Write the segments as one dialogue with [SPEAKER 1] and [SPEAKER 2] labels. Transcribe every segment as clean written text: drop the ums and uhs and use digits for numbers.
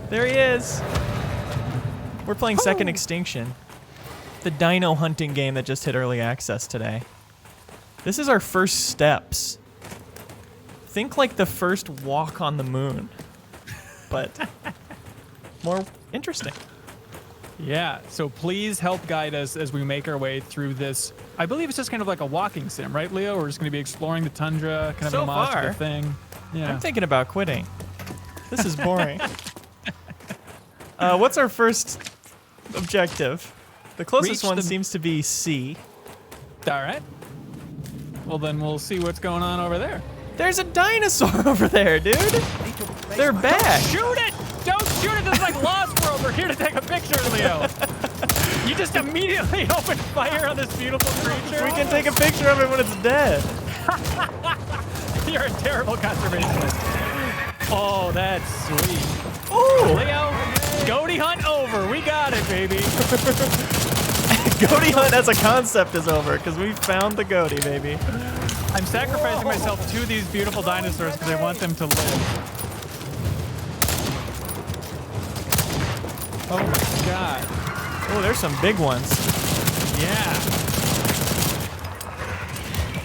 [SPEAKER 1] There he is. We're playing Second Extinction, the dino hunting game that just hit early access today. This is our first steps. Think like the first walk on the moon, but more interesting.
[SPEAKER 2] Yeah, so please help guide us as we make our way through this. I believe it's just kind of like a walking sim, right, Leo? We're just going to be exploring the tundra, kind of
[SPEAKER 1] So
[SPEAKER 2] an homage to
[SPEAKER 1] far,
[SPEAKER 2] the thing. Yeah.
[SPEAKER 1] I'm thinking about quitting. This is boring. What's our first objective? The closest one seems to be C.
[SPEAKER 2] All right. Well, then we'll see what's going on over there.
[SPEAKER 1] There's a dinosaur over there, dude. They're back.
[SPEAKER 2] Shoot it! Don't shoot it! This is like Lost World. We're here to take a picture, Leo. You just immediately opened fire on this beautiful creature.
[SPEAKER 1] We can take a picture of it when it's dead.
[SPEAKER 2] You're a terrible conservationist. Oh, that's sweet.
[SPEAKER 1] Ooh.
[SPEAKER 2] Leo, GOTY hunt over. We got it, baby.
[SPEAKER 1] GOTY hunt as a concept is over because we found the GOTY, baby.
[SPEAKER 2] I'm sacrificing myself to these beautiful dinosaurs because I want them to live. Oh my god.
[SPEAKER 1] Oh, there's some big ones.
[SPEAKER 2] Yeah.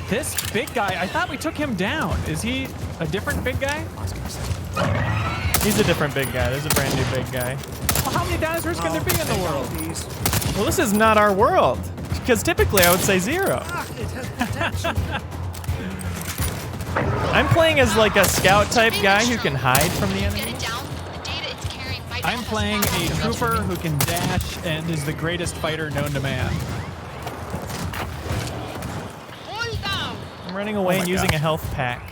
[SPEAKER 2] This big guy, I thought we took him down. Is he a different big guy?
[SPEAKER 1] He's a different big guy. There's a brand new big guy.
[SPEAKER 2] Well, how many dinosaurs can there be in the world?
[SPEAKER 1] Well, this is not our world. Because typically I would say 0. I'm playing as like a scout type guy who can hide from the enemy.
[SPEAKER 2] I'm playing a trooper who can dash and is the greatest fighter known to man.
[SPEAKER 1] I'm running away and using a health pack.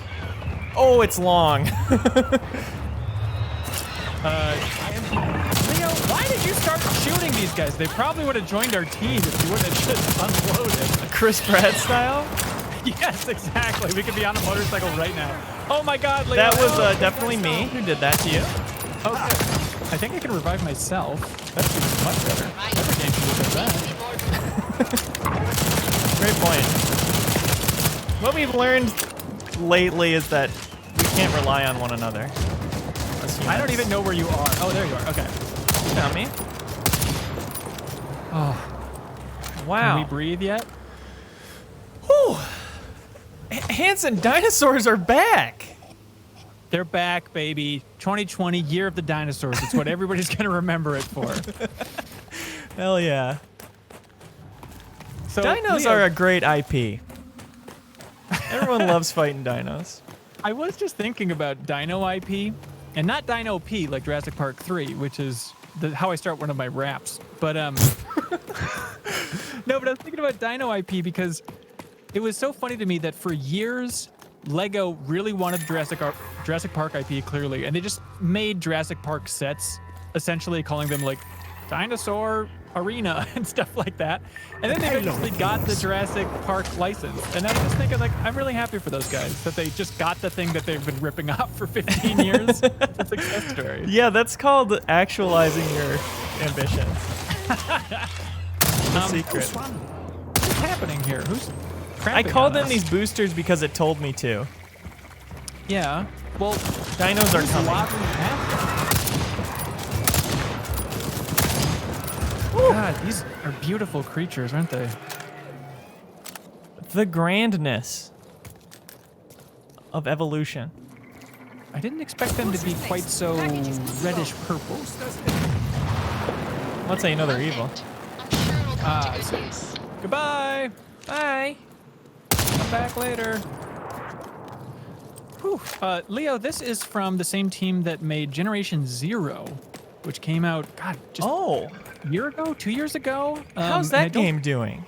[SPEAKER 1] Oh, it's long.
[SPEAKER 2] Leo, why did you start shooting these guys? They probably would have joined our team if you wouldn't have just unloaded.
[SPEAKER 1] Chris Pratt style?
[SPEAKER 2] Yes, exactly. We could be on a motorcycle right now. Oh my god, Leo.
[SPEAKER 1] That was definitely me who did that to you.
[SPEAKER 2] Okay. I think I can revive myself. That's even much better. Every game should look at that.
[SPEAKER 1] Great point. What we've learned lately is that we can't rely on one another.
[SPEAKER 2] I don't even know where you are. Oh, there you are. Okay.
[SPEAKER 1] You found me.
[SPEAKER 2] Oh.
[SPEAKER 1] Wow.
[SPEAKER 2] Can we breathe yet?
[SPEAKER 1] Whew. Hanson, dinosaurs are back.
[SPEAKER 2] They're back, baby. 2020, year of the dinosaurs. It's what everybody's going to remember it for.
[SPEAKER 1] Hell yeah.
[SPEAKER 2] So,
[SPEAKER 1] Dinos
[SPEAKER 2] Leo,
[SPEAKER 1] are a great IP. Everyone loves fighting dinos.
[SPEAKER 2] I was just thinking about Dino IP, and not Dino P like Jurassic Park 3, which is how I start one of my raps. But no, but I was thinking about Dino IP because it was so funny to me that for years, Lego really wanted Jurassic Park IP clearly, and they just made Jurassic Park sets, essentially calling them like Dinosaur Arena and stuff like that. And then they eventually got the Jurassic Park license. And I was just thinking, like, I'm really happy for those guys that they just got the thing that they've been ripping off for 15 years. It's a success story.
[SPEAKER 1] Yeah, that's called actualizing your ambitions. The secret.
[SPEAKER 2] What's happening here? Who's
[SPEAKER 1] I called in these boosters because it told me to.
[SPEAKER 2] Yeah. Well,
[SPEAKER 1] dinos are coming.
[SPEAKER 2] God, these are beautiful creatures, aren't they?
[SPEAKER 1] The grandness of evolution.
[SPEAKER 2] I didn't expect them to be quite so reddish purple.
[SPEAKER 1] Let's say you know they're evil.
[SPEAKER 2] Goodbye. Bye. Come back later. Whew. Leo, this is from the same team that made Generation Zero, which came out, God, just a year ago, 2 years ago.
[SPEAKER 1] How's that game doing?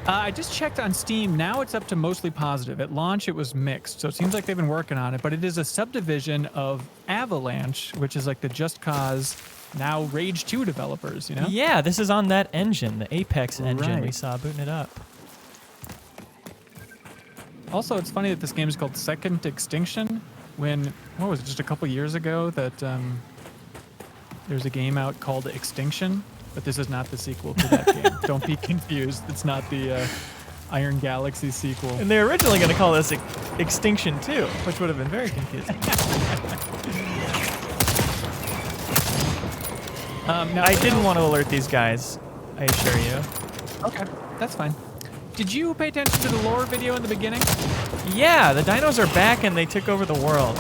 [SPEAKER 2] I just checked on Steam. Now it's up to mostly positive. At launch, it was mixed, so it seems like they've been working on it. But it is a subdivision of Avalanche, which is like the Just Cause, now Rage 2 developers, you know?
[SPEAKER 1] Yeah, this is on that engine, the Apex engine we saw booting it up.
[SPEAKER 2] Also, it's funny that this game is called Second Extinction, when, what was it, just a couple years ago that there's a game out called Extinction, but this is not the sequel to that game. Don't be confused. It's not the Iron Galaxy sequel.
[SPEAKER 1] And they're originally going to call this Extinction 2, which would have been very confusing.
[SPEAKER 2] Now,
[SPEAKER 1] I didn't want to alert these guys, I assure you.
[SPEAKER 2] Okay, that's fine. Did you pay attention to the lore video in the beginning?
[SPEAKER 1] Yeah, the dinos are back and they took over the world.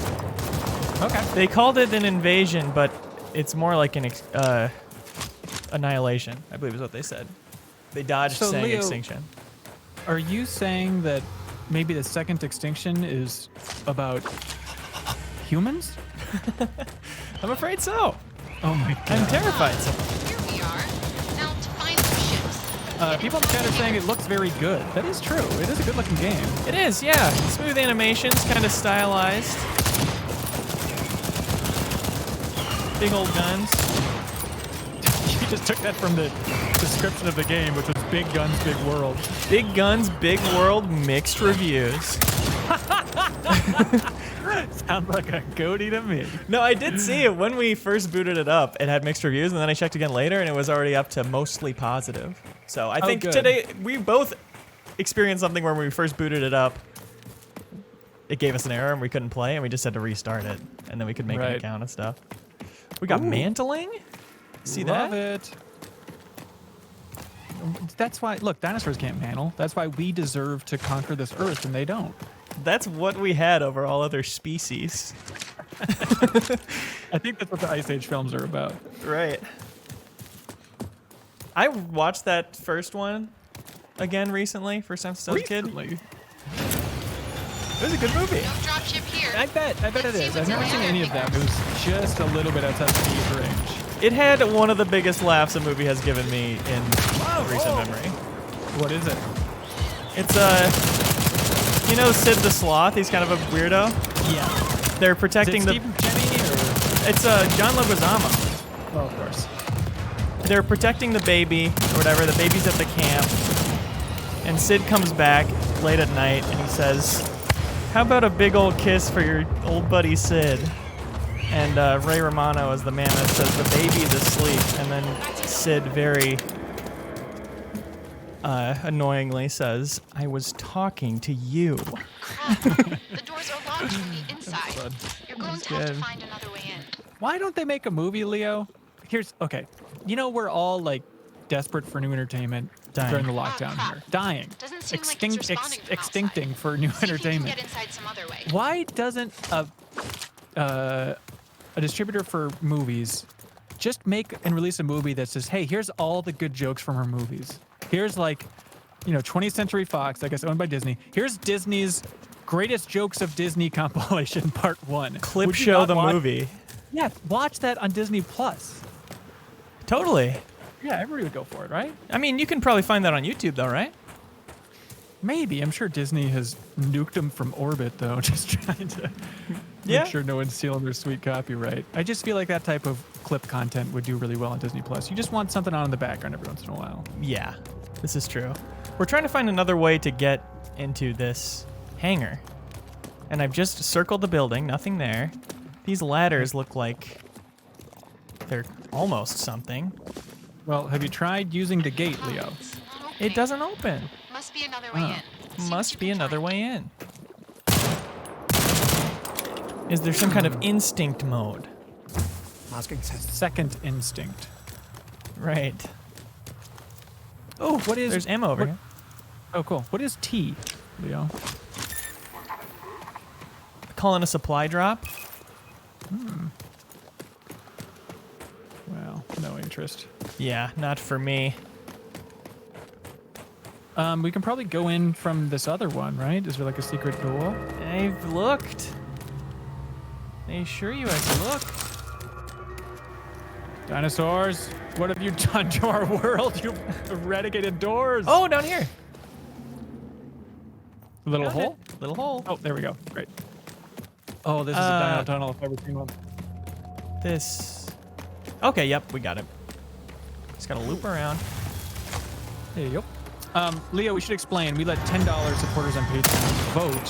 [SPEAKER 2] Okay.
[SPEAKER 1] They called it an invasion, but it's more like an annihilation, I believe is what they said. They dodged
[SPEAKER 2] So,
[SPEAKER 1] saying
[SPEAKER 2] Leo,
[SPEAKER 1] extinction.
[SPEAKER 2] Are you saying that maybe the Second Extinction is about humans?
[SPEAKER 1] I'm afraid so.
[SPEAKER 2] Oh my god.
[SPEAKER 1] I'm terrified.
[SPEAKER 3] Here we are. Now to find some ships.
[SPEAKER 2] People in the chat are saying it looks very good. That is true. It is a good looking game.
[SPEAKER 1] It is, yeah. Smooth animations, kind of stylized. Big old guns.
[SPEAKER 2] You just took that from the description of the game, which was big guns, big world.
[SPEAKER 1] Big guns, big world, mixed reviews.
[SPEAKER 2] Sounds like a GOTY to me.
[SPEAKER 1] No, I did see it when we first booted it up. It had mixed reviews, and then I checked again later, and it was already up to mostly positive. So I think
[SPEAKER 2] good.
[SPEAKER 1] today we both experienced something where when we first booted it up, it gave us an error and we couldn't play, and we just had to restart it, and then we could make an
[SPEAKER 2] Right.
[SPEAKER 1] account and stuff. We got mantling. See
[SPEAKER 2] Love
[SPEAKER 1] that?
[SPEAKER 2] it. That's why, look, dinosaurs can't mantle. That's why we deserve to conquer this earth, and they don't.
[SPEAKER 1] That's what we had over all other species.
[SPEAKER 2] I think that's what the Ice Age films are about.
[SPEAKER 1] Right. I watched that first one again recently, first time since I was a kid.
[SPEAKER 2] Recently.
[SPEAKER 1] It was a good movie.
[SPEAKER 3] No dropship here.
[SPEAKER 2] I bet it is. I've never seen any of them. It was just a little bit outside the age range.
[SPEAKER 1] It had one of the biggest laughs a movie has given me in recent memory.
[SPEAKER 2] What is it?
[SPEAKER 1] It's you know Sid the Sloth? He's kind of a weirdo.
[SPEAKER 2] Yeah.
[SPEAKER 1] They're
[SPEAKER 2] Is
[SPEAKER 1] protecting
[SPEAKER 2] it
[SPEAKER 1] the.
[SPEAKER 2] Stephen Kenny or?
[SPEAKER 1] It's John Leguizamo.
[SPEAKER 2] Oh, of course.
[SPEAKER 1] They're protecting the baby or whatever. The baby's at the camp, and Sid comes back late at night and he says, "How about a big old kiss for your old buddy Sid?" And Ray Romano is the man that says the baby's asleep, and then Sid very annoyingly says, "I was talking to you."
[SPEAKER 3] Crap. The doors are locked from the inside.
[SPEAKER 2] Fun.
[SPEAKER 3] You're going to have to find another way in.
[SPEAKER 2] Why don't they make a movie, Leo? Okay. You know we're all like desperate for new entertainment
[SPEAKER 1] Dying.
[SPEAKER 2] during the lockdown
[SPEAKER 3] crap.
[SPEAKER 2] here. Dying.
[SPEAKER 3] Doesn't seem like it's responding from
[SPEAKER 2] extincting
[SPEAKER 3] outside.
[SPEAKER 2] for new
[SPEAKER 3] See if you can
[SPEAKER 2] entertainment.
[SPEAKER 3] get inside some other way.
[SPEAKER 2] Why doesn't a distributor for movies just make and release a movie that says, "Hey, here's all the good jokes from our movies. Here's like, 20th Century Fox, I guess owned by Disney. Here's Disney's Greatest Jokes of Disney compilation, Part 1."
[SPEAKER 1] Clip
[SPEAKER 2] Would you
[SPEAKER 1] show
[SPEAKER 2] not
[SPEAKER 1] the
[SPEAKER 2] watch-
[SPEAKER 1] movie.
[SPEAKER 2] Yeah, watch that on Disney Plus.
[SPEAKER 1] Totally.
[SPEAKER 2] Yeah, everybody would go for it, right?
[SPEAKER 1] I mean, you can probably find that on YouTube though, right?
[SPEAKER 2] Maybe. I'm sure Disney has nuked them from orbit, though, just trying to
[SPEAKER 1] Yeah.
[SPEAKER 2] make sure no one's stealing their sweet copyright. I just feel like that type of clip content would do really well on Disney Plus. You just want something on in the background every once in a while.
[SPEAKER 1] Yeah, this is true. We're trying to find another way to get into this hangar. And I've just circled the building, nothing there. These ladders look like they're almost something.
[SPEAKER 2] Well, have you tried using the gate, Leo?
[SPEAKER 3] It's not
[SPEAKER 1] It
[SPEAKER 3] opening.
[SPEAKER 1] doesn't open.
[SPEAKER 3] Must be another way
[SPEAKER 2] Oh.
[SPEAKER 3] in. See what
[SPEAKER 1] Must
[SPEAKER 3] you
[SPEAKER 1] be
[SPEAKER 3] can
[SPEAKER 1] another
[SPEAKER 3] find.
[SPEAKER 1] way in. Is there some kind of instinct mode?
[SPEAKER 2] Second instinct.
[SPEAKER 1] Right. Oh,
[SPEAKER 2] What is-
[SPEAKER 1] there's ammo over
[SPEAKER 2] what-
[SPEAKER 1] here.
[SPEAKER 2] Oh, cool. What is T, Leo?
[SPEAKER 1] Calling a supply drop.
[SPEAKER 2] Well, no interest.
[SPEAKER 1] Yeah, not for me.
[SPEAKER 2] We can probably go in from this other one, right? Is there like a secret door?
[SPEAKER 1] I've looked. I assure you I've looked.
[SPEAKER 2] Dinosaurs, what have you done to our world? You eradicated doors.
[SPEAKER 1] Oh, down here.
[SPEAKER 2] Little
[SPEAKER 1] Found it.
[SPEAKER 2] hole?
[SPEAKER 1] Little hole.
[SPEAKER 2] Oh, there we go. Great. Oh, this is a dino tunnel if I've ever seen one.
[SPEAKER 1] This. Okay, yep, we got it. Just gotta loop around.
[SPEAKER 2] There you go. Leo, we should explain. We let $10 supporters on Patreon vote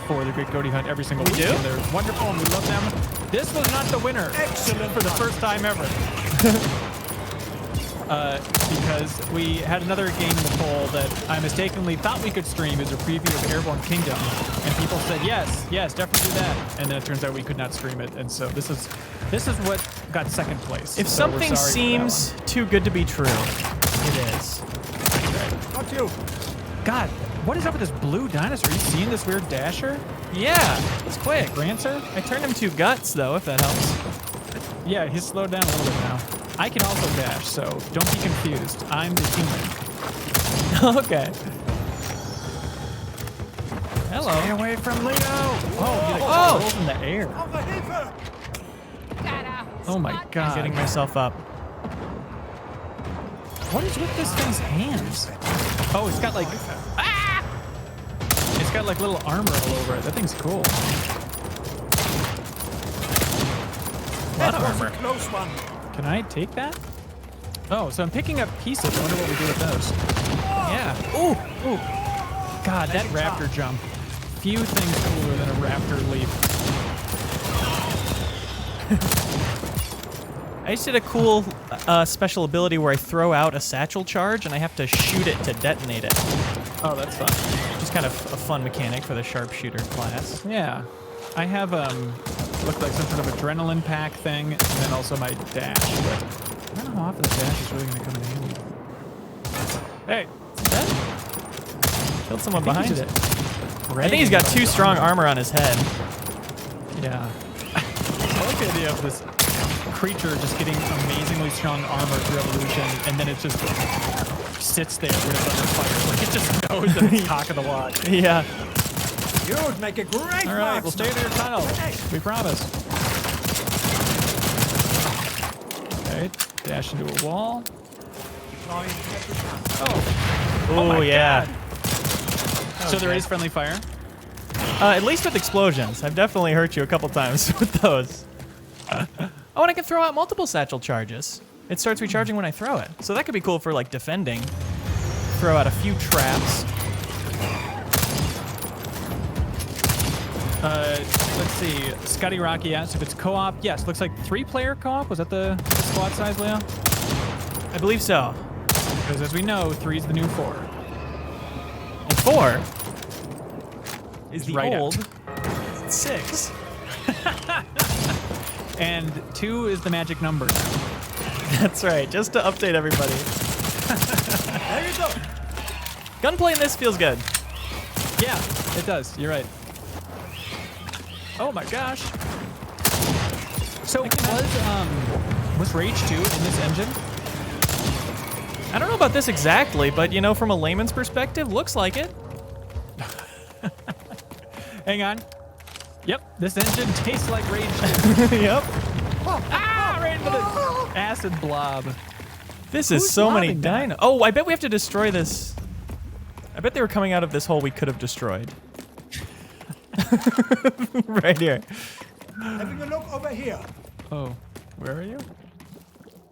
[SPEAKER 2] for the Great Goaty Hunt every single week.
[SPEAKER 1] do?
[SPEAKER 2] And they're wonderful and we love them. This was not the winner. Excellent. For the first time ever. Because we had another game in the poll that I mistakenly thought we could stream as a preview of Airborne Kingdom. And people said, yes, definitely do that. And then it turns out we could not stream it. And so this is This is what got second place.
[SPEAKER 1] If
[SPEAKER 2] so we're
[SPEAKER 1] something
[SPEAKER 2] sorry for that
[SPEAKER 1] seems too good to be true, it is.
[SPEAKER 4] Got you.
[SPEAKER 2] one. God, what is up with this blue dinosaur? Are you seeing this weird dasher?
[SPEAKER 1] Yeah, it's quick.
[SPEAKER 2] Rancer?
[SPEAKER 1] I turned him to guts, though, if that helps.
[SPEAKER 2] Yeah, he's slowed down a little bit now. I can also dash, so don't be confused. I'm the human.
[SPEAKER 1] Okay. Hello.
[SPEAKER 2] Stay away from Leo! Oh, he like
[SPEAKER 1] Oh!
[SPEAKER 2] rolls in the air. Oh my
[SPEAKER 1] I'm
[SPEAKER 2] god.
[SPEAKER 1] getting myself up.
[SPEAKER 2] What is with this thing's hands? Oh, it's got like... Ah! It's got like little armor all over it. That thing's cool.
[SPEAKER 1] A lot of armor.
[SPEAKER 4] Close one.
[SPEAKER 2] Can I take that? Oh, so I'm picking up pieces. I wonder what we do with those.
[SPEAKER 1] Yeah. Ooh.
[SPEAKER 2] Ooh. God, that raptor jump. Few things cooler than a raptor leap.
[SPEAKER 1] I just did a cool special ability where I throw out a satchel charge and I have to shoot it to detonate it.
[SPEAKER 2] Oh, that's fun.
[SPEAKER 1] Just kind of a fun mechanic for the sharpshooter class.
[SPEAKER 2] Yeah. I have, looked like some sort of adrenaline pack thing, and then also my dash, but I don't know how often the dash is really going to come in handy. Hey!
[SPEAKER 1] That? Killed someone behind
[SPEAKER 2] he's
[SPEAKER 1] it.
[SPEAKER 2] just
[SPEAKER 1] I think he's got too strong armor on his head.
[SPEAKER 2] Yeah. I like the idea of this creature just getting amazingly strong armor through evolution, and then it just sits there when it's under fire. Like it just knows that it's cock of the walk.
[SPEAKER 1] Yeah.
[SPEAKER 4] You'd make a great
[SPEAKER 2] All right, we'll stay in your tunnel. We promise. Okay, dash into a wall.
[SPEAKER 1] Oh, yeah.
[SPEAKER 2] So there is friendly fire.
[SPEAKER 1] At least with explosions. I've definitely hurt you a couple times with those. Oh, and I can throw out multiple satchel charges. It starts recharging when I throw it. So that could be cool for like defending. Throw out a few traps.
[SPEAKER 2] Let's see. Scotty Rocky asks if it's co-op. Yes, looks like 3-player co-op. Was that the squad size, Leo?
[SPEAKER 1] I believe so.
[SPEAKER 2] Because as we know, 3 is the new 4.
[SPEAKER 1] And 4 is the
[SPEAKER 2] Right
[SPEAKER 1] old 6.
[SPEAKER 2] And 2 is the magic number now.
[SPEAKER 1] That's right, just to update everybody.
[SPEAKER 4] There you go.
[SPEAKER 1] Gunplay in this feels good.
[SPEAKER 2] Yeah, it does. You're right. Oh my gosh. So was Rage 2 in this engine?
[SPEAKER 1] I don't know about this exactly, but you know, from a layman's perspective, looks like it.
[SPEAKER 2] Hang on. Yep, this engine tastes like Rage 2.
[SPEAKER 1] Yep.
[SPEAKER 2] Ah, right into the acid blob.
[SPEAKER 1] This is
[SPEAKER 2] Who's
[SPEAKER 1] so many
[SPEAKER 2] lobbing that?
[SPEAKER 1] dino. Oh, I bet we have to destroy this. I bet they were coming out of this hole we could have destroyed. Right here.
[SPEAKER 4] Having a look over here.
[SPEAKER 2] Oh, where are you?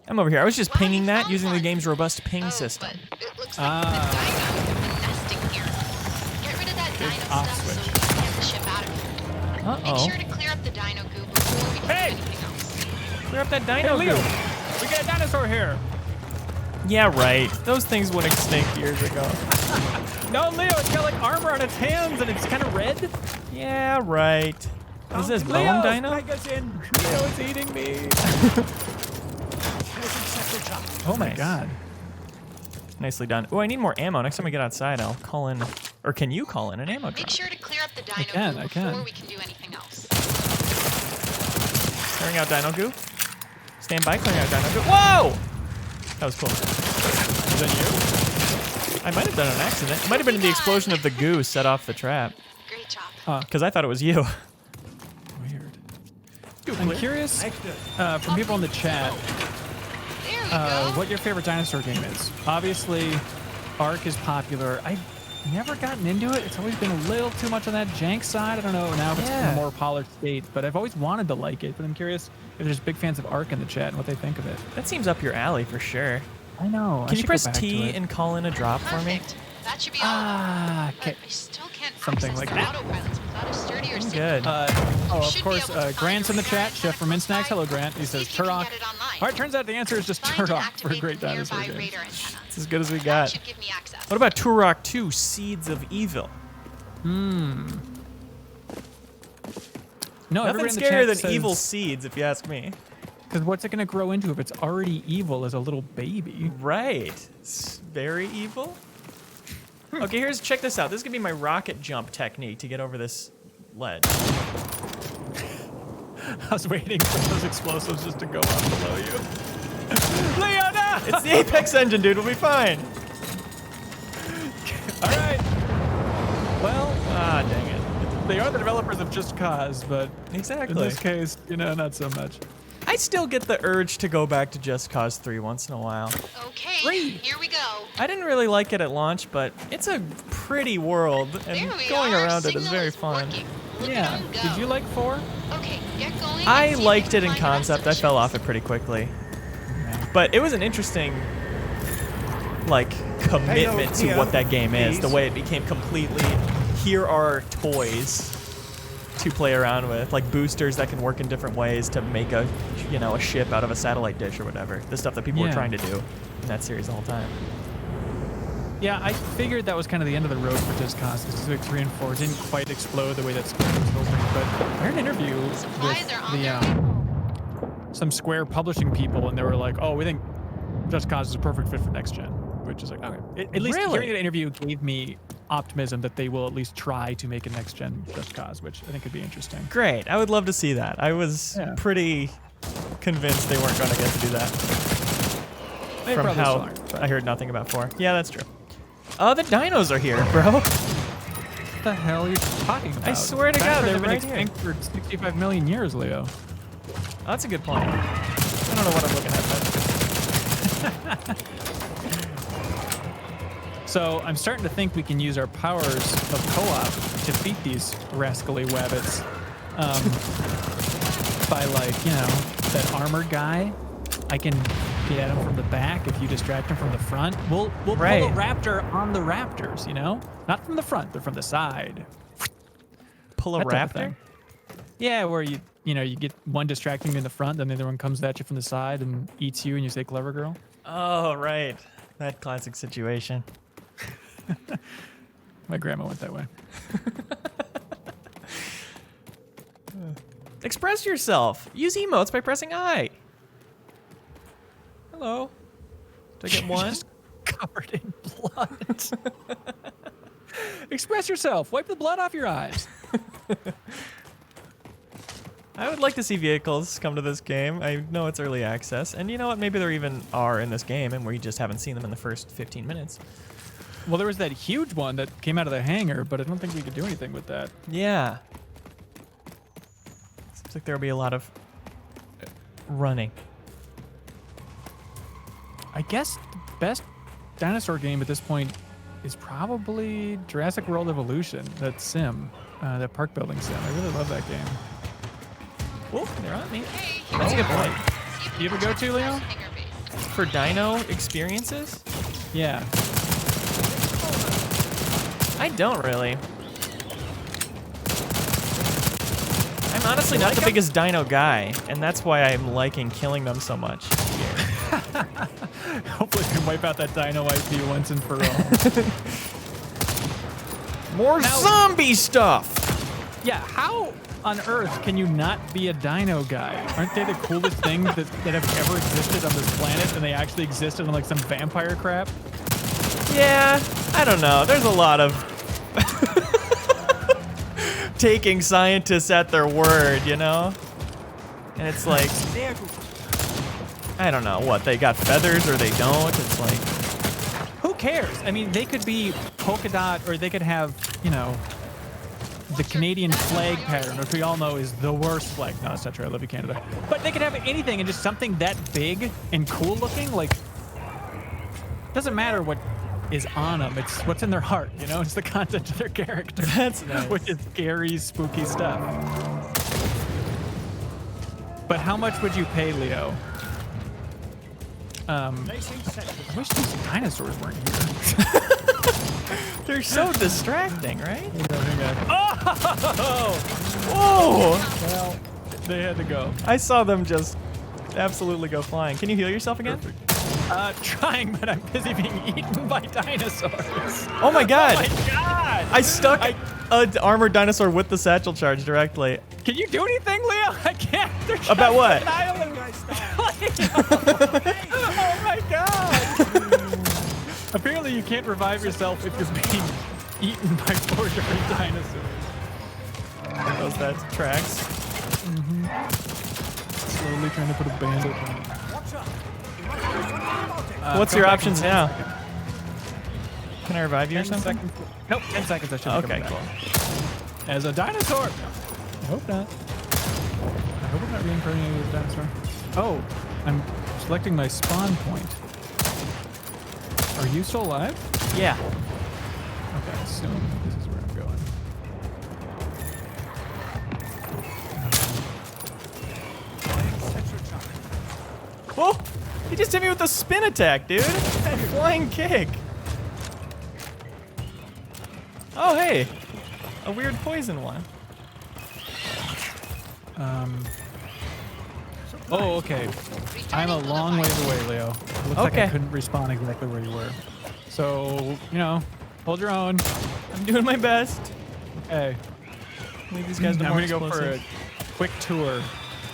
[SPEAKER 1] I'm over here. I was just pinging that using the game's robust ping system.
[SPEAKER 3] But it looks like the dino is nesting here. Get rid of that dino
[SPEAKER 2] off
[SPEAKER 3] stuff
[SPEAKER 2] switch.
[SPEAKER 3] so we can get the ship out of here. Make
[SPEAKER 1] Uh-oh.
[SPEAKER 3] sure to clear up the dino goo before we can do anything else.
[SPEAKER 1] Clear up that
[SPEAKER 2] Hey,
[SPEAKER 1] dino
[SPEAKER 2] Leo,
[SPEAKER 1] goo.
[SPEAKER 2] we got a dinosaur here.
[SPEAKER 1] Yeah, right. Those things went extinct years ago.
[SPEAKER 2] No, Leo, it's got like armor on its hands and it's kind of red.
[SPEAKER 1] Yeah, right. Is this
[SPEAKER 2] Leo,
[SPEAKER 1] bone dino?
[SPEAKER 4] Magazine.
[SPEAKER 2] Leo is eating me. Oh my god.
[SPEAKER 1] Nicely done. Oh, I need more ammo. Next time we get outside, I'll call in. Or can you call in an ammo
[SPEAKER 3] Make
[SPEAKER 1] drop?
[SPEAKER 3] sure to clear up the dino
[SPEAKER 2] can,
[SPEAKER 3] goo
[SPEAKER 2] I can.
[SPEAKER 3] before we can do anything else.
[SPEAKER 1] Clearing out dino goo. Stand by, clearing out dino goo. Whoa! That was cool.
[SPEAKER 2] Is that you?
[SPEAKER 1] I might have done an accident. It might have been the explosion of the goo set off the trap.
[SPEAKER 3] Great job.
[SPEAKER 1] Because I thought it was you.
[SPEAKER 2] Weird. I'm curious from people in the chat
[SPEAKER 3] There we go.
[SPEAKER 2] what your favorite dinosaur game is. Obviously, Ark is popular. I've never gotten into it. It's always been a little too much on that jank side. I don't know now if it's in
[SPEAKER 1] Yeah.
[SPEAKER 2] a more polished state, but I've always wanted to like it. But I'm curious if there's big fans of Ark in the chat and what they think of it.
[SPEAKER 1] That seems up your alley for sure.
[SPEAKER 2] I know.
[SPEAKER 1] Can you press T and call in a drop for me?
[SPEAKER 3] Perfect. That should be all.
[SPEAKER 2] Ah,
[SPEAKER 3] But
[SPEAKER 2] okay.
[SPEAKER 3] I still can't
[SPEAKER 2] Something
[SPEAKER 3] access
[SPEAKER 2] like
[SPEAKER 3] the
[SPEAKER 2] that.
[SPEAKER 3] autopilots without a sturdier signal.
[SPEAKER 1] Good.
[SPEAKER 2] Of
[SPEAKER 3] Should be
[SPEAKER 2] course,
[SPEAKER 3] able to find
[SPEAKER 2] Grant's in the
[SPEAKER 3] your
[SPEAKER 2] chat.
[SPEAKER 3] radar
[SPEAKER 2] Chef from
[SPEAKER 3] antenna
[SPEAKER 2] MinnMax. Hello, Grant. He
[SPEAKER 3] See
[SPEAKER 2] says
[SPEAKER 3] if you can
[SPEAKER 2] Turok.
[SPEAKER 3] get it online.
[SPEAKER 2] All right, turns out the answer is just
[SPEAKER 3] Find and
[SPEAKER 2] Turok for a
[SPEAKER 3] activate
[SPEAKER 2] great
[SPEAKER 3] the
[SPEAKER 2] dinosaur
[SPEAKER 3] nearby
[SPEAKER 2] game.
[SPEAKER 3] radar antenna.
[SPEAKER 1] It's as good as we
[SPEAKER 3] That
[SPEAKER 1] got.
[SPEAKER 3] should give me access.
[SPEAKER 1] What about Turok 2, Seeds of Evil?
[SPEAKER 2] No,
[SPEAKER 1] Nothing
[SPEAKER 2] everybody in the
[SPEAKER 1] scarier
[SPEAKER 2] chat
[SPEAKER 1] than
[SPEAKER 2] says,
[SPEAKER 1] evil seeds, if you ask me.
[SPEAKER 2] Because what's it going to grow into if it's already evil as a little baby?
[SPEAKER 1] Right. It's very evil. Okay, check this out. This is gonna be my rocket jump technique to get over this ledge.
[SPEAKER 2] I was waiting for those explosives just to go off below you. Leona!
[SPEAKER 1] It's the Apex engine, dude. We'll be fine.
[SPEAKER 2] All right. Well,
[SPEAKER 1] Dang it.
[SPEAKER 2] they are the developers of Just Cause, but
[SPEAKER 1] Exactly.
[SPEAKER 2] in this case, not so much.
[SPEAKER 1] I still get the urge to go back to Just Cause 3 once in a while.
[SPEAKER 3] Okay, here we go.
[SPEAKER 1] I didn't really like it at launch, but it's a pretty world, and
[SPEAKER 3] There we
[SPEAKER 1] going
[SPEAKER 3] are.
[SPEAKER 1] around it is
[SPEAKER 3] Signal
[SPEAKER 1] very fun.
[SPEAKER 3] working. Look
[SPEAKER 2] Yeah.
[SPEAKER 3] at 'em go.
[SPEAKER 2] Did you like 4?
[SPEAKER 3] Okay, get going.
[SPEAKER 1] I
[SPEAKER 3] and see if
[SPEAKER 1] liked
[SPEAKER 3] we
[SPEAKER 1] it in
[SPEAKER 3] can find the rest of
[SPEAKER 1] concept.
[SPEAKER 3] the
[SPEAKER 1] I fell
[SPEAKER 3] ships.
[SPEAKER 1] off it pretty quickly. But it was an interesting, commitment to what that game is. The way it became completely, here are toys to play around with, like boosters that can work in different ways to make a ship out of a satellite dish or whatever. The stuff that people were
[SPEAKER 2] Yeah.
[SPEAKER 1] trying to do in that series the whole time.
[SPEAKER 2] Yeah, I figured that was kind of the end of the road for Just Cause. Specific 3 and 4 didn't quite explode the way that Square was hoping. But I heard an interview
[SPEAKER 3] Supplies
[SPEAKER 2] with
[SPEAKER 3] are on their way.
[SPEAKER 2] some Square publishing people, and they were like, "Oh, we think Just Cause is a perfect fit for next gen," which is like, okay. At least
[SPEAKER 1] Really?
[SPEAKER 2] hearing that interview gave me optimism that they will at least try to make a next gen Just Cause, which I think could be interesting.
[SPEAKER 1] Great. I would love to see that. I was
[SPEAKER 2] Yeah.
[SPEAKER 1] pretty convinced they weren't going to get to do that.
[SPEAKER 2] They
[SPEAKER 1] From
[SPEAKER 2] probably
[SPEAKER 1] how
[SPEAKER 2] still aren't, but
[SPEAKER 1] I heard nothing about 4. Yeah, that's true. Oh, the dinos are here, bro.
[SPEAKER 2] what the hell are you talking about?
[SPEAKER 1] I swear to God,
[SPEAKER 2] Dinosaurs
[SPEAKER 1] they're
[SPEAKER 2] have been
[SPEAKER 1] right here.
[SPEAKER 2] extinct for 65 million years, Leo.
[SPEAKER 1] Oh, that's a good point. I don't know what I'm looking at, but
[SPEAKER 2] So I'm starting to think we can use our powers of co-op to defeat these rascally wabbits. By that armored guy, I can get at him from the back if you distract him from the front. We'll
[SPEAKER 1] Right.
[SPEAKER 2] pull a raptor on the raptors, Not from the front, but from the side.
[SPEAKER 1] pull a
[SPEAKER 2] That type of
[SPEAKER 1] raptor?
[SPEAKER 2] thing. Yeah, where you get one distracting you in the front, then the other one comes at you from the side and eats you, and you say "clever girl."
[SPEAKER 1] Oh, right. That classic situation.
[SPEAKER 2] My grandma went that way.
[SPEAKER 1] Express yourself. Use emotes by pressing I. Hello. Do I get one?
[SPEAKER 2] Just covered in blood. Express yourself. Wipe the blood off your eyes.
[SPEAKER 1] I would like to see vehicles come to this game. I know it's early access, and you know what? Maybe there even are in this game, and we just haven't seen them in the first 15 minutes.
[SPEAKER 2] Well, there was that huge one that came out of the hangar, but I don't think we could do anything with that.
[SPEAKER 1] Yeah. Seems like there'll be a lot of running.
[SPEAKER 2] I guess the best dinosaur game at this point is probably Jurassic World Evolution, that sim, that park building sim. I really love that game.
[SPEAKER 1] Oh, they're on me.
[SPEAKER 3] Hey,
[SPEAKER 1] That's a good point.
[SPEAKER 2] You ever go to, Leo?
[SPEAKER 3] Hangar base.
[SPEAKER 1] For dino experiences?
[SPEAKER 2] Yeah.
[SPEAKER 1] I don't really. I'm honestly not the biggest dino guy, and that's why I'm liking killing them so much.
[SPEAKER 2] Hopefully we can wipe out that dino IP once and for all.
[SPEAKER 1] More zombie stuff!
[SPEAKER 2] Yeah, how on earth can you not be a dino guy? Aren't they the coolest things that have ever existed on this planet, and they actually existed on like some vampire crap?
[SPEAKER 1] Yeah, I don't know. There's a lot of taking scientists at their word, And it's like, I don't know, what, they got feathers or they don't? It's like,
[SPEAKER 2] Who cares? I mean, they could be polka dot, or they could have, the Canadian flag pattern, which we all know is the worst flag. No, it's not true. I love you, Canada. But they could have anything, and just something that big and cool looking, doesn't matter what is on them. It's what's in their heart, It's the content of their character.
[SPEAKER 1] That's nice.
[SPEAKER 2] Which is scary, spooky stuff. But how much would you pay, Leo? I wish these dinosaurs weren't here.
[SPEAKER 1] they're so distracting, right?
[SPEAKER 2] Oh!
[SPEAKER 1] Whoa!
[SPEAKER 2] Well, they had to go.
[SPEAKER 1] I saw them just absolutely go flying. Can you heal yourself again?
[SPEAKER 2] Perfect. Trying, but I'm busy being eaten by dinosaurs.
[SPEAKER 1] Oh my god!
[SPEAKER 2] Oh my god!
[SPEAKER 1] I stuck an armored dinosaur with the satchel charge directly.
[SPEAKER 2] Can you do anything, Leo? I can't. They're just
[SPEAKER 1] About what?
[SPEAKER 2] annihilating me. Oh my god! Apparently, you can't revive yourself if you're being eaten by 4 different dinosaurs.
[SPEAKER 1] Those that tracks.
[SPEAKER 2] Slowly trying to put a bandage on it.
[SPEAKER 1] What's
[SPEAKER 2] come
[SPEAKER 1] your
[SPEAKER 2] back
[SPEAKER 1] options
[SPEAKER 2] in 10
[SPEAKER 1] now?
[SPEAKER 2] seconds.
[SPEAKER 1] Can I revive you or
[SPEAKER 2] 10
[SPEAKER 1] something?
[SPEAKER 2] seconds. Nope, 10 seconds. I should.
[SPEAKER 1] Okay, cool.
[SPEAKER 2] As a dinosaur. I hope not. I hope I'm not reincarnating as a dinosaur. Oh, I'm selecting my spawn point. Are you still alive?
[SPEAKER 1] Yeah.
[SPEAKER 2] Okay, I assume this is where I'm going.
[SPEAKER 1] Whoa! He just hit me with a spin attack, dude. Flying kick. Oh, hey. A weird poison one.
[SPEAKER 2] Oh, okay. I'm a long ways away, Leo. It looks like I couldn't respawn exactly where you were. So, you know, hold your own.
[SPEAKER 1] I'm doing my best.
[SPEAKER 2] Okay.
[SPEAKER 1] Leave these guys to
[SPEAKER 2] I'm
[SPEAKER 1] more
[SPEAKER 2] gonna go for a
[SPEAKER 1] explosives.
[SPEAKER 2] quick tour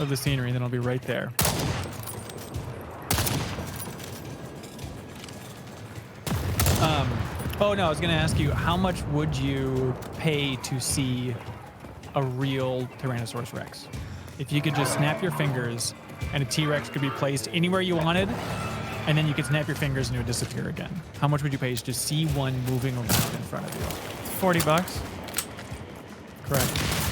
[SPEAKER 2] of the scenery, then I'll be right there. Oh no, I was gonna ask you, how much would you pay to see a real Tyrannosaurus Rex? If you could just snap your fingers and a T-Rex could be placed anywhere you wanted, and then you could snap your fingers and it would disappear again. How much would you pay to see one moving around in front of you?
[SPEAKER 1] $40.
[SPEAKER 2] Correct.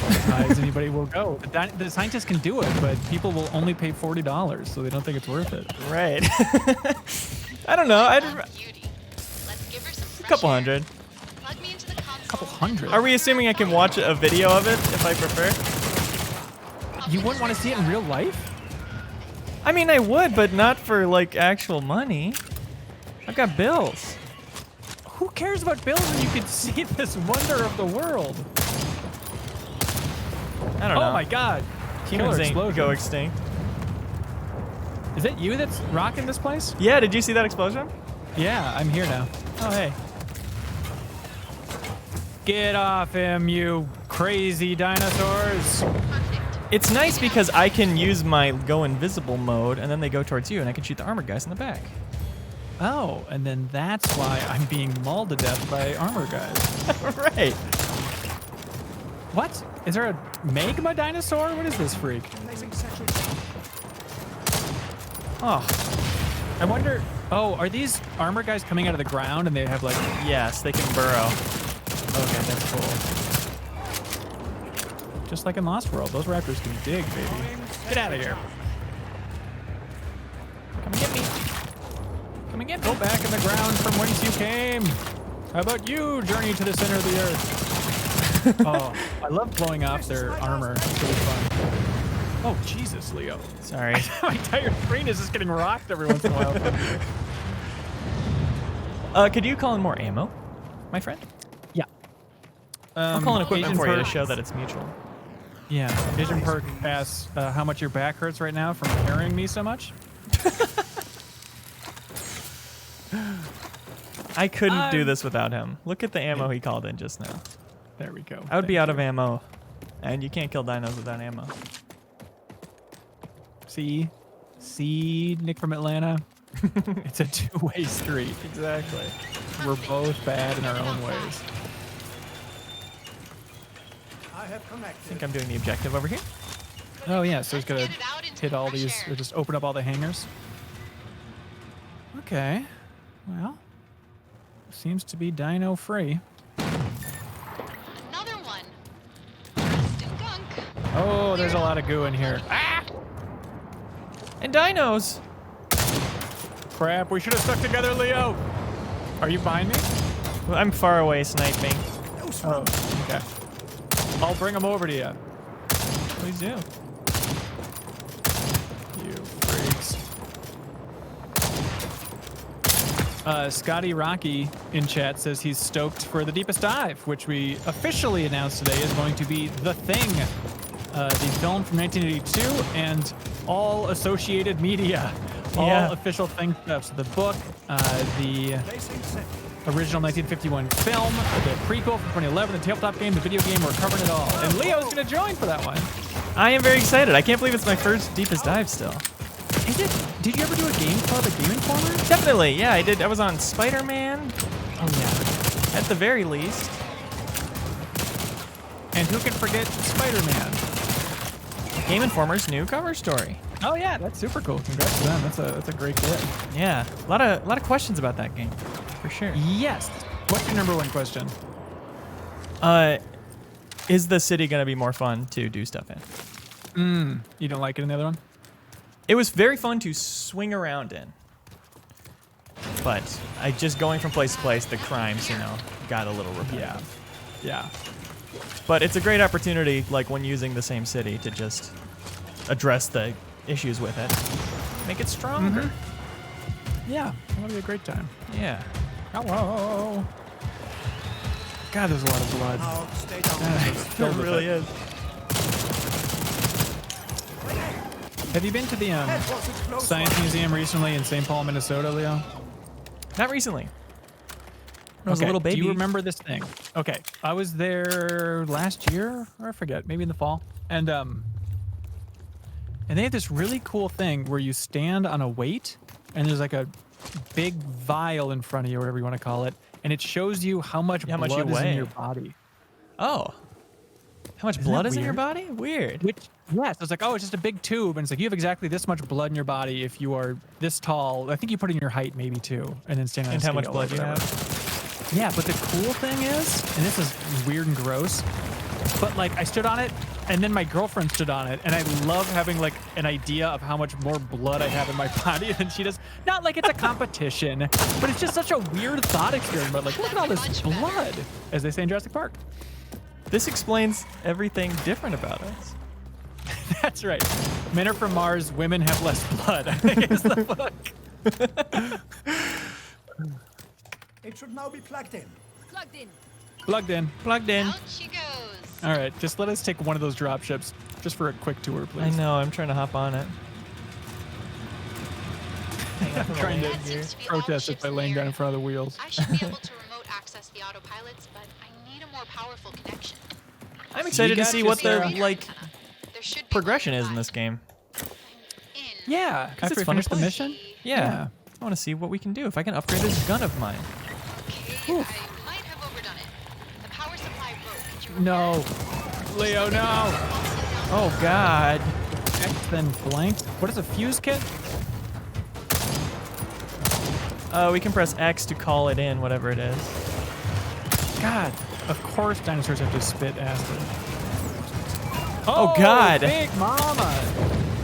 [SPEAKER 2] As high as anybody will go. The scientists can do it, but people will only pay $40, so they don't think it's worth it.
[SPEAKER 1] Right. I don't know. I'd
[SPEAKER 3] Cutie. Let's give her some fresh
[SPEAKER 1] couple
[SPEAKER 3] air.
[SPEAKER 1] hundred.
[SPEAKER 3] Plug me into the console.
[SPEAKER 2] Couple hundred.
[SPEAKER 1] Are we assuming I can watch a video of it if I prefer?
[SPEAKER 2] You wouldn't want to see it in real life?
[SPEAKER 1] I mean, I would, but not for like actual money. I've got bills.
[SPEAKER 2] Who cares about bills when you could see this wonder of the world?
[SPEAKER 1] I don't know.
[SPEAKER 2] Oh my god.
[SPEAKER 1] Humans
[SPEAKER 2] Killer
[SPEAKER 1] ain't
[SPEAKER 2] explosion.
[SPEAKER 1] go extinct.
[SPEAKER 2] Is it you that's rocking this place?
[SPEAKER 1] Yeah, did you see that explosion?
[SPEAKER 2] Yeah, I'm here now.
[SPEAKER 1] Oh, hey.
[SPEAKER 2] Get off him, you crazy dinosaurs.
[SPEAKER 3] Perfect.
[SPEAKER 1] It's nice because I can use my go invisible mode, and then they go towards you, and I can shoot the armored guys in the back.
[SPEAKER 2] Oh, and then that's why I'm being mauled to death by armor guys.
[SPEAKER 1] Right.
[SPEAKER 2] What? Is there a magma dinosaur? What is this freak?
[SPEAKER 1] Oh,
[SPEAKER 2] I wonder. Oh, are these armor guys coming out of the ground and they have like.
[SPEAKER 1] yes, they can burrow.
[SPEAKER 2] Okay, that's cool. Just like in Lost World, those raptors can dig, baby. Get out of here.
[SPEAKER 1] Come and get me. Come and get me.
[SPEAKER 2] Go back in the ground from whence you came. How about you journey to the center of the earth? Oh, I love blowing off their armor. It's really fun. Oh, Jesus, Leo.
[SPEAKER 1] Sorry.
[SPEAKER 2] My entire screen is just getting rocked every once in a while.
[SPEAKER 1] Could you call in more ammo, my friend?
[SPEAKER 2] Yeah.
[SPEAKER 1] I'll call in equipment
[SPEAKER 2] Agent
[SPEAKER 1] for you to
[SPEAKER 2] Perk-
[SPEAKER 1] show that it's mutual.
[SPEAKER 2] Yeah. Agent Perk asks how much your back hurts right now from carrying me so much.
[SPEAKER 1] I couldn't do this without him. Look at the ammo he called in just now.
[SPEAKER 2] There we go.
[SPEAKER 1] I would be
[SPEAKER 2] Thank
[SPEAKER 1] out of
[SPEAKER 2] you.
[SPEAKER 1] ammo. And you can't kill dinos without ammo.
[SPEAKER 2] See, Nick from Atlanta. It's a two-way street.
[SPEAKER 1] Exactly.
[SPEAKER 2] We're both bad in our own ways.
[SPEAKER 4] I have
[SPEAKER 1] I
[SPEAKER 4] connected.
[SPEAKER 1] think I'm doing the objective over here.
[SPEAKER 2] Oh yeah, so he's gonna
[SPEAKER 3] Get it out into
[SPEAKER 2] hit
[SPEAKER 3] the
[SPEAKER 2] all
[SPEAKER 3] fresh
[SPEAKER 2] these,
[SPEAKER 3] air.
[SPEAKER 2] or just open up all the hangars. Okay, well, seems to be dino free.
[SPEAKER 3] Another one. Rust and gunk.
[SPEAKER 2] Oh, there's a lot of goo in here.
[SPEAKER 3] Ah!
[SPEAKER 1] And dinos!
[SPEAKER 2] Crap, we should have stuck together, Leo. Are you behind me?
[SPEAKER 1] Well, I'm far away sniping.
[SPEAKER 2] Oh, okay. I'll bring them over to you.
[SPEAKER 1] Please do.
[SPEAKER 2] You freaks. Scotty Rocky in chat says he's stoked for The Deepest Dive, which we officially announced today is going to be The Thing, the film from 1982 and all associated media. All
[SPEAKER 1] Yeah.
[SPEAKER 2] official thing stuff. So the book, the
[SPEAKER 4] Placing set.
[SPEAKER 2] original 1951 film, the prequel from 2011, the tabletop game, the video game. We're covering it all. And Leo's going to join for that one.
[SPEAKER 1] I am very excited. I can't believe it's my first deepest dive still.
[SPEAKER 2] Is it? Did you ever do a game club at Game Informer?
[SPEAKER 1] Definitely, yeah, I did. I was on Spider-Man,
[SPEAKER 2] Oh yeah.
[SPEAKER 1] at the very least.
[SPEAKER 2] And who can forget Spider-Man?
[SPEAKER 1] Game Informer's new cover story.
[SPEAKER 2] Oh yeah, that's super cool. Congrats to them. That's a great get.
[SPEAKER 1] Yeah, a lot of questions about that game, for sure.
[SPEAKER 2] Yes. What's your number one question?
[SPEAKER 1] Is the city gonna be more fun to do stuff in?
[SPEAKER 2] You don't like it in the other one?
[SPEAKER 1] It was very fun to swing around in, but I just going from place to place, the crimes, got a little repetitive.
[SPEAKER 2] Yeah.
[SPEAKER 1] But it's a great opportunity, like when using the same city, to just address the issues with it, make it stronger.
[SPEAKER 2] Yeah. That'll be a great time.
[SPEAKER 1] Yeah.
[SPEAKER 2] Hello. God, there's a lot of blood.
[SPEAKER 4] Now, stay down.
[SPEAKER 1] It really is.
[SPEAKER 2] Have you been to the
[SPEAKER 4] Head was its close
[SPEAKER 2] Science
[SPEAKER 4] one.
[SPEAKER 2] Museum recently in St. Paul, Minnesota, Leo?
[SPEAKER 1] Not recently. I was a
[SPEAKER 2] Okay,
[SPEAKER 1] little baby.
[SPEAKER 2] Do you remember this thing? Okay, I was there last year, or I forget, maybe in the fall, and they have this really cool thing where you stand on a weight, and there's like a big vial in front of you, or whatever you want to call it, and it shows you how much
[SPEAKER 1] How much
[SPEAKER 2] blood
[SPEAKER 1] you
[SPEAKER 2] is in
[SPEAKER 1] weigh.
[SPEAKER 2] your body.
[SPEAKER 1] Oh. How much
[SPEAKER 2] Isn't
[SPEAKER 1] blood
[SPEAKER 2] that
[SPEAKER 1] is in your
[SPEAKER 2] weird?
[SPEAKER 1] body? Weird.
[SPEAKER 2] Which, yes, it's like, oh, it's just a big tube, and it's like you have exactly this much blood in your body if you are this tall. I think you put in your height maybe too, and then stand on
[SPEAKER 1] And
[SPEAKER 2] a
[SPEAKER 1] how much
[SPEAKER 2] scale
[SPEAKER 1] blood
[SPEAKER 2] or
[SPEAKER 1] you
[SPEAKER 2] whatever.
[SPEAKER 1] have?
[SPEAKER 2] Yeah, but the cool thing is, and this is weird and gross, but like I stood on it, and then my girlfriend stood on it, and I love having like an idea of how much more blood I have in my body than she does. Not like it's a competition, but it's just such a weird thought experiment. Like, look at all this blood, as they say in Jurassic Park.
[SPEAKER 1] This explains everything different about us.
[SPEAKER 2] That's right. Men are from Mars, women have less blood, I think is the book.
[SPEAKER 4] It should now be plugged in.
[SPEAKER 3] Plugged in.
[SPEAKER 2] Plugged in.
[SPEAKER 1] Plugged in.
[SPEAKER 3] Out she goes.
[SPEAKER 2] All right, just let us take one of those drop ships just for a quick tour, please.
[SPEAKER 1] I know, I'm trying to hop on it.
[SPEAKER 2] I'm trying to
[SPEAKER 3] That seems to be all the
[SPEAKER 2] protest it
[SPEAKER 3] ships
[SPEAKER 2] by
[SPEAKER 3] in the
[SPEAKER 2] laying down in
[SPEAKER 3] area.
[SPEAKER 2] front of the wheels.
[SPEAKER 3] I should be able to remote access the autopilots, but I need a more powerful connection.
[SPEAKER 1] I'm excited to
[SPEAKER 2] got
[SPEAKER 1] see
[SPEAKER 2] you,
[SPEAKER 1] what the
[SPEAKER 2] Sarah.
[SPEAKER 1] like
[SPEAKER 3] There should be
[SPEAKER 1] progression
[SPEAKER 3] one
[SPEAKER 1] is in
[SPEAKER 3] nearby.
[SPEAKER 1] this game.
[SPEAKER 3] In.
[SPEAKER 2] Yeah, after
[SPEAKER 1] it's
[SPEAKER 2] we
[SPEAKER 1] fun to
[SPEAKER 2] finish the
[SPEAKER 1] play.
[SPEAKER 2] mission.
[SPEAKER 1] Yeah. I want to see what we can do. If I can upgrade this gun of mine.
[SPEAKER 3] Okay, I might have overdone it. The power supply broke. Could you
[SPEAKER 2] No. Leo, no.
[SPEAKER 1] Oh God.
[SPEAKER 2] X then blank. What is a fuse kit?
[SPEAKER 1] We can press X to call it in, whatever it is.
[SPEAKER 2] God, of course dinosaurs have to spit acid.
[SPEAKER 1] Oh, God.
[SPEAKER 2] Big mama.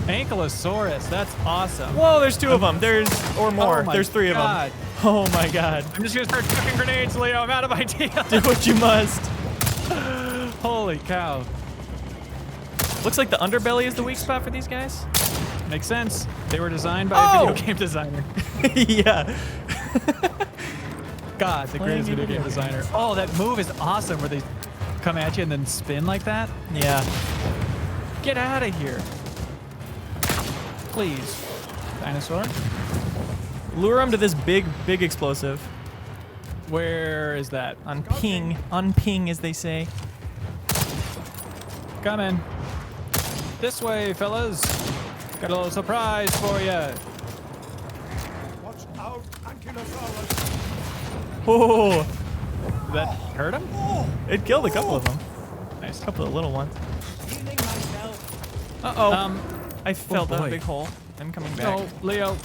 [SPEAKER 2] Ankylosaurus, that's awesome.
[SPEAKER 1] Whoa, there's two of them. There's or more.
[SPEAKER 2] Oh my
[SPEAKER 1] There's three
[SPEAKER 2] God.
[SPEAKER 1] of them. Oh my God.
[SPEAKER 2] I'm just gonna start chucking grenades, Leo. I'm out of ideas.
[SPEAKER 1] Do what you must.
[SPEAKER 2] Holy cow.
[SPEAKER 1] Looks like the underbelly is the weak spot for these guys.
[SPEAKER 2] Makes sense. They were designed by
[SPEAKER 1] Oh!
[SPEAKER 2] a video game designer.
[SPEAKER 1] Yeah.
[SPEAKER 2] God, the greatest video game designer. Oh, that move is awesome where they come at you and then spin like that.
[SPEAKER 1] Yeah.
[SPEAKER 2] Get out of here. Please. Dinosaur.
[SPEAKER 1] Lure them to this big explosive.
[SPEAKER 2] Where is that?
[SPEAKER 1] On ping, as they say.
[SPEAKER 2] Come in. This way, fellas. Got a little surprise for you.
[SPEAKER 4] Watch out, Ankylosaurus.
[SPEAKER 1] Oh,
[SPEAKER 2] Did that hurt him?
[SPEAKER 1] it killed a couple of them.
[SPEAKER 2] Nice.
[SPEAKER 1] A couple of little ones.
[SPEAKER 4] Healing myself.
[SPEAKER 1] Uh-oh. I fell down
[SPEAKER 2] boy.
[SPEAKER 1] a big hole. I'm coming back.
[SPEAKER 2] No, Leo.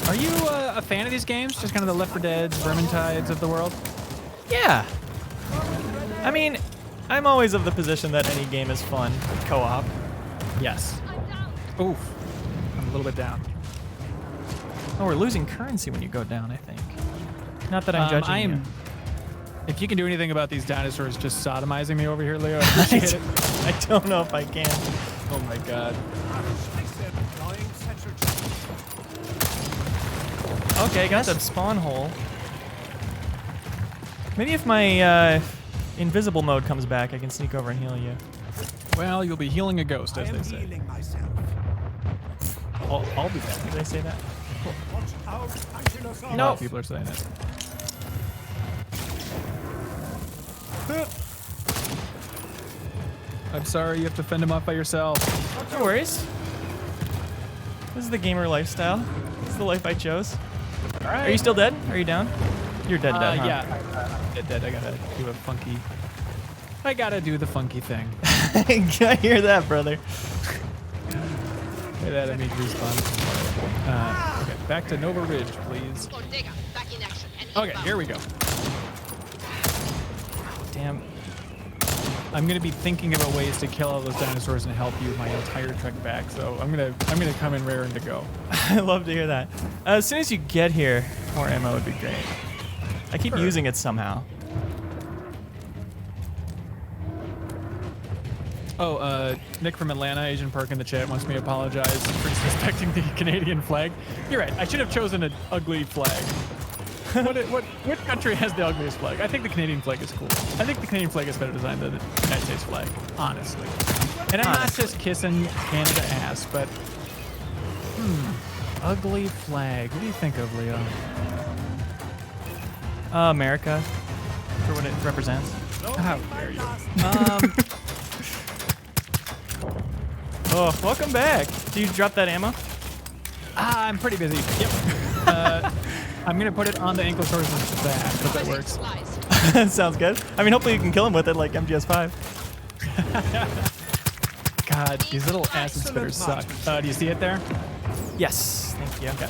[SPEAKER 2] Are you a fan of these games? Just kind of the Left 4 Deads, Vermintides of the world?
[SPEAKER 1] Yeah. I mean, I'm always of the position that any game is fun. Co-op.
[SPEAKER 2] Yes. Oof. I'm a little bit down.
[SPEAKER 1] Oh, we're losing currency when you go down, I think. Not that I'm judging you.
[SPEAKER 2] If you can do anything about these dinosaurs just sodomizing me over here, Leo, I appreciate it.
[SPEAKER 1] I don't know if I can.
[SPEAKER 2] Oh my god.
[SPEAKER 4] Deploying central charge.
[SPEAKER 1] Okay, got the spawn hole. Maybe if my invisible mode comes back, I can sneak over and heal you.
[SPEAKER 2] Well, you'll be healing a ghost,
[SPEAKER 4] I
[SPEAKER 2] as
[SPEAKER 4] am
[SPEAKER 2] they say.
[SPEAKER 4] healing myself.
[SPEAKER 2] I'll be back.
[SPEAKER 1] Did I say that?
[SPEAKER 4] Watch out, Ankylosaurus.
[SPEAKER 2] A lot of people are saying it. I'm sorry, you have to fend him off by yourself.
[SPEAKER 1] No worries. This is the gamer lifestyle. This is the life I chose.
[SPEAKER 2] All right.
[SPEAKER 1] Are you still dead? Are you down? You're dead, dead, huh?
[SPEAKER 2] Yeah, I'm dead. I gotta do a funky. I gotta do the funky thing.
[SPEAKER 1] I hear that, brother.
[SPEAKER 2] Hey, that I made respawn. Okay, back to Nova Ridge, please.
[SPEAKER 3] Ortega, back in action. And
[SPEAKER 2] Okay,
[SPEAKER 3] inbound.
[SPEAKER 2] here we go.
[SPEAKER 1] Damn.
[SPEAKER 2] I'm gonna be thinking about ways to kill all those dinosaurs and help you my entire trek back. So I'm gonna come in raring to go.
[SPEAKER 1] I love to hear that. As soon as you get here, more ammo would be great. I keep using it somehow.
[SPEAKER 2] Oh, Nick from Atlanta, Asian Park in the chat wants me to apologize for disrespecting the Canadian flag. You're right. I should have chosen an ugly flag. Which country has the ugliest flag? I think the Canadian flag is cool. I think the Canadian flag is better designed than the United States flag, honestly. And I'm not just kissing Canada ass, but ugly flag. What do you think of, Leo?
[SPEAKER 1] America, for what it represents.
[SPEAKER 2] How dare you?
[SPEAKER 1] Oh, welcome back. Do you drop that ammo?
[SPEAKER 2] I'm pretty busy. Yep. I'm gonna put it on the Ankylosaurus' back. Hope that works.
[SPEAKER 3] Supplies.
[SPEAKER 1] Sounds good. I mean, hopefully you can kill him with it like MGS5.
[SPEAKER 2] God, these little acid spitters suck. Do you see it there?
[SPEAKER 1] Yes, thank you.
[SPEAKER 2] Okay.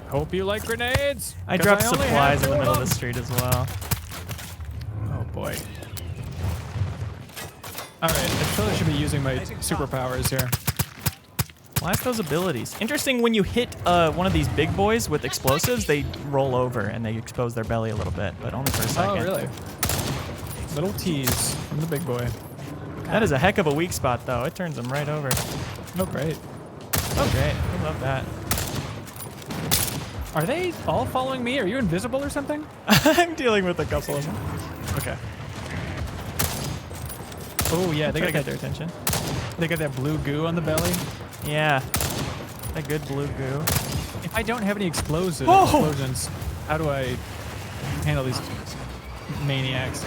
[SPEAKER 2] Hope you like grenades.
[SPEAKER 1] I
[SPEAKER 2] 'cause
[SPEAKER 1] dropped
[SPEAKER 2] only
[SPEAKER 1] supplies
[SPEAKER 2] have
[SPEAKER 1] in the
[SPEAKER 2] two
[SPEAKER 1] middle of
[SPEAKER 2] them.
[SPEAKER 1] the street as well.
[SPEAKER 2] Oh boy. All right, I totally should be using my superpowers here.
[SPEAKER 1] Blast those abilities. Interesting, when you hit one of these big boys with explosives, they roll over and they expose their belly a little bit, but only for a second.
[SPEAKER 2] Oh really? Little tease from the big boy.
[SPEAKER 1] That is a heck of a weak spot, though. It turns them right over.
[SPEAKER 2] Oh great.
[SPEAKER 1] Oh, great. I love that.
[SPEAKER 2] Are they all following me? Are you invisible or something?
[SPEAKER 1] I'm dealing with a couple of them.
[SPEAKER 2] Okay. Oh yeah, they
[SPEAKER 1] Try to
[SPEAKER 2] got
[SPEAKER 1] get their attention.
[SPEAKER 2] that blue goo on the belly.
[SPEAKER 1] Yeah. That good blue goo.
[SPEAKER 2] If I don't have any explosions,
[SPEAKER 1] Oh!
[SPEAKER 2] how do I handle these maniacs?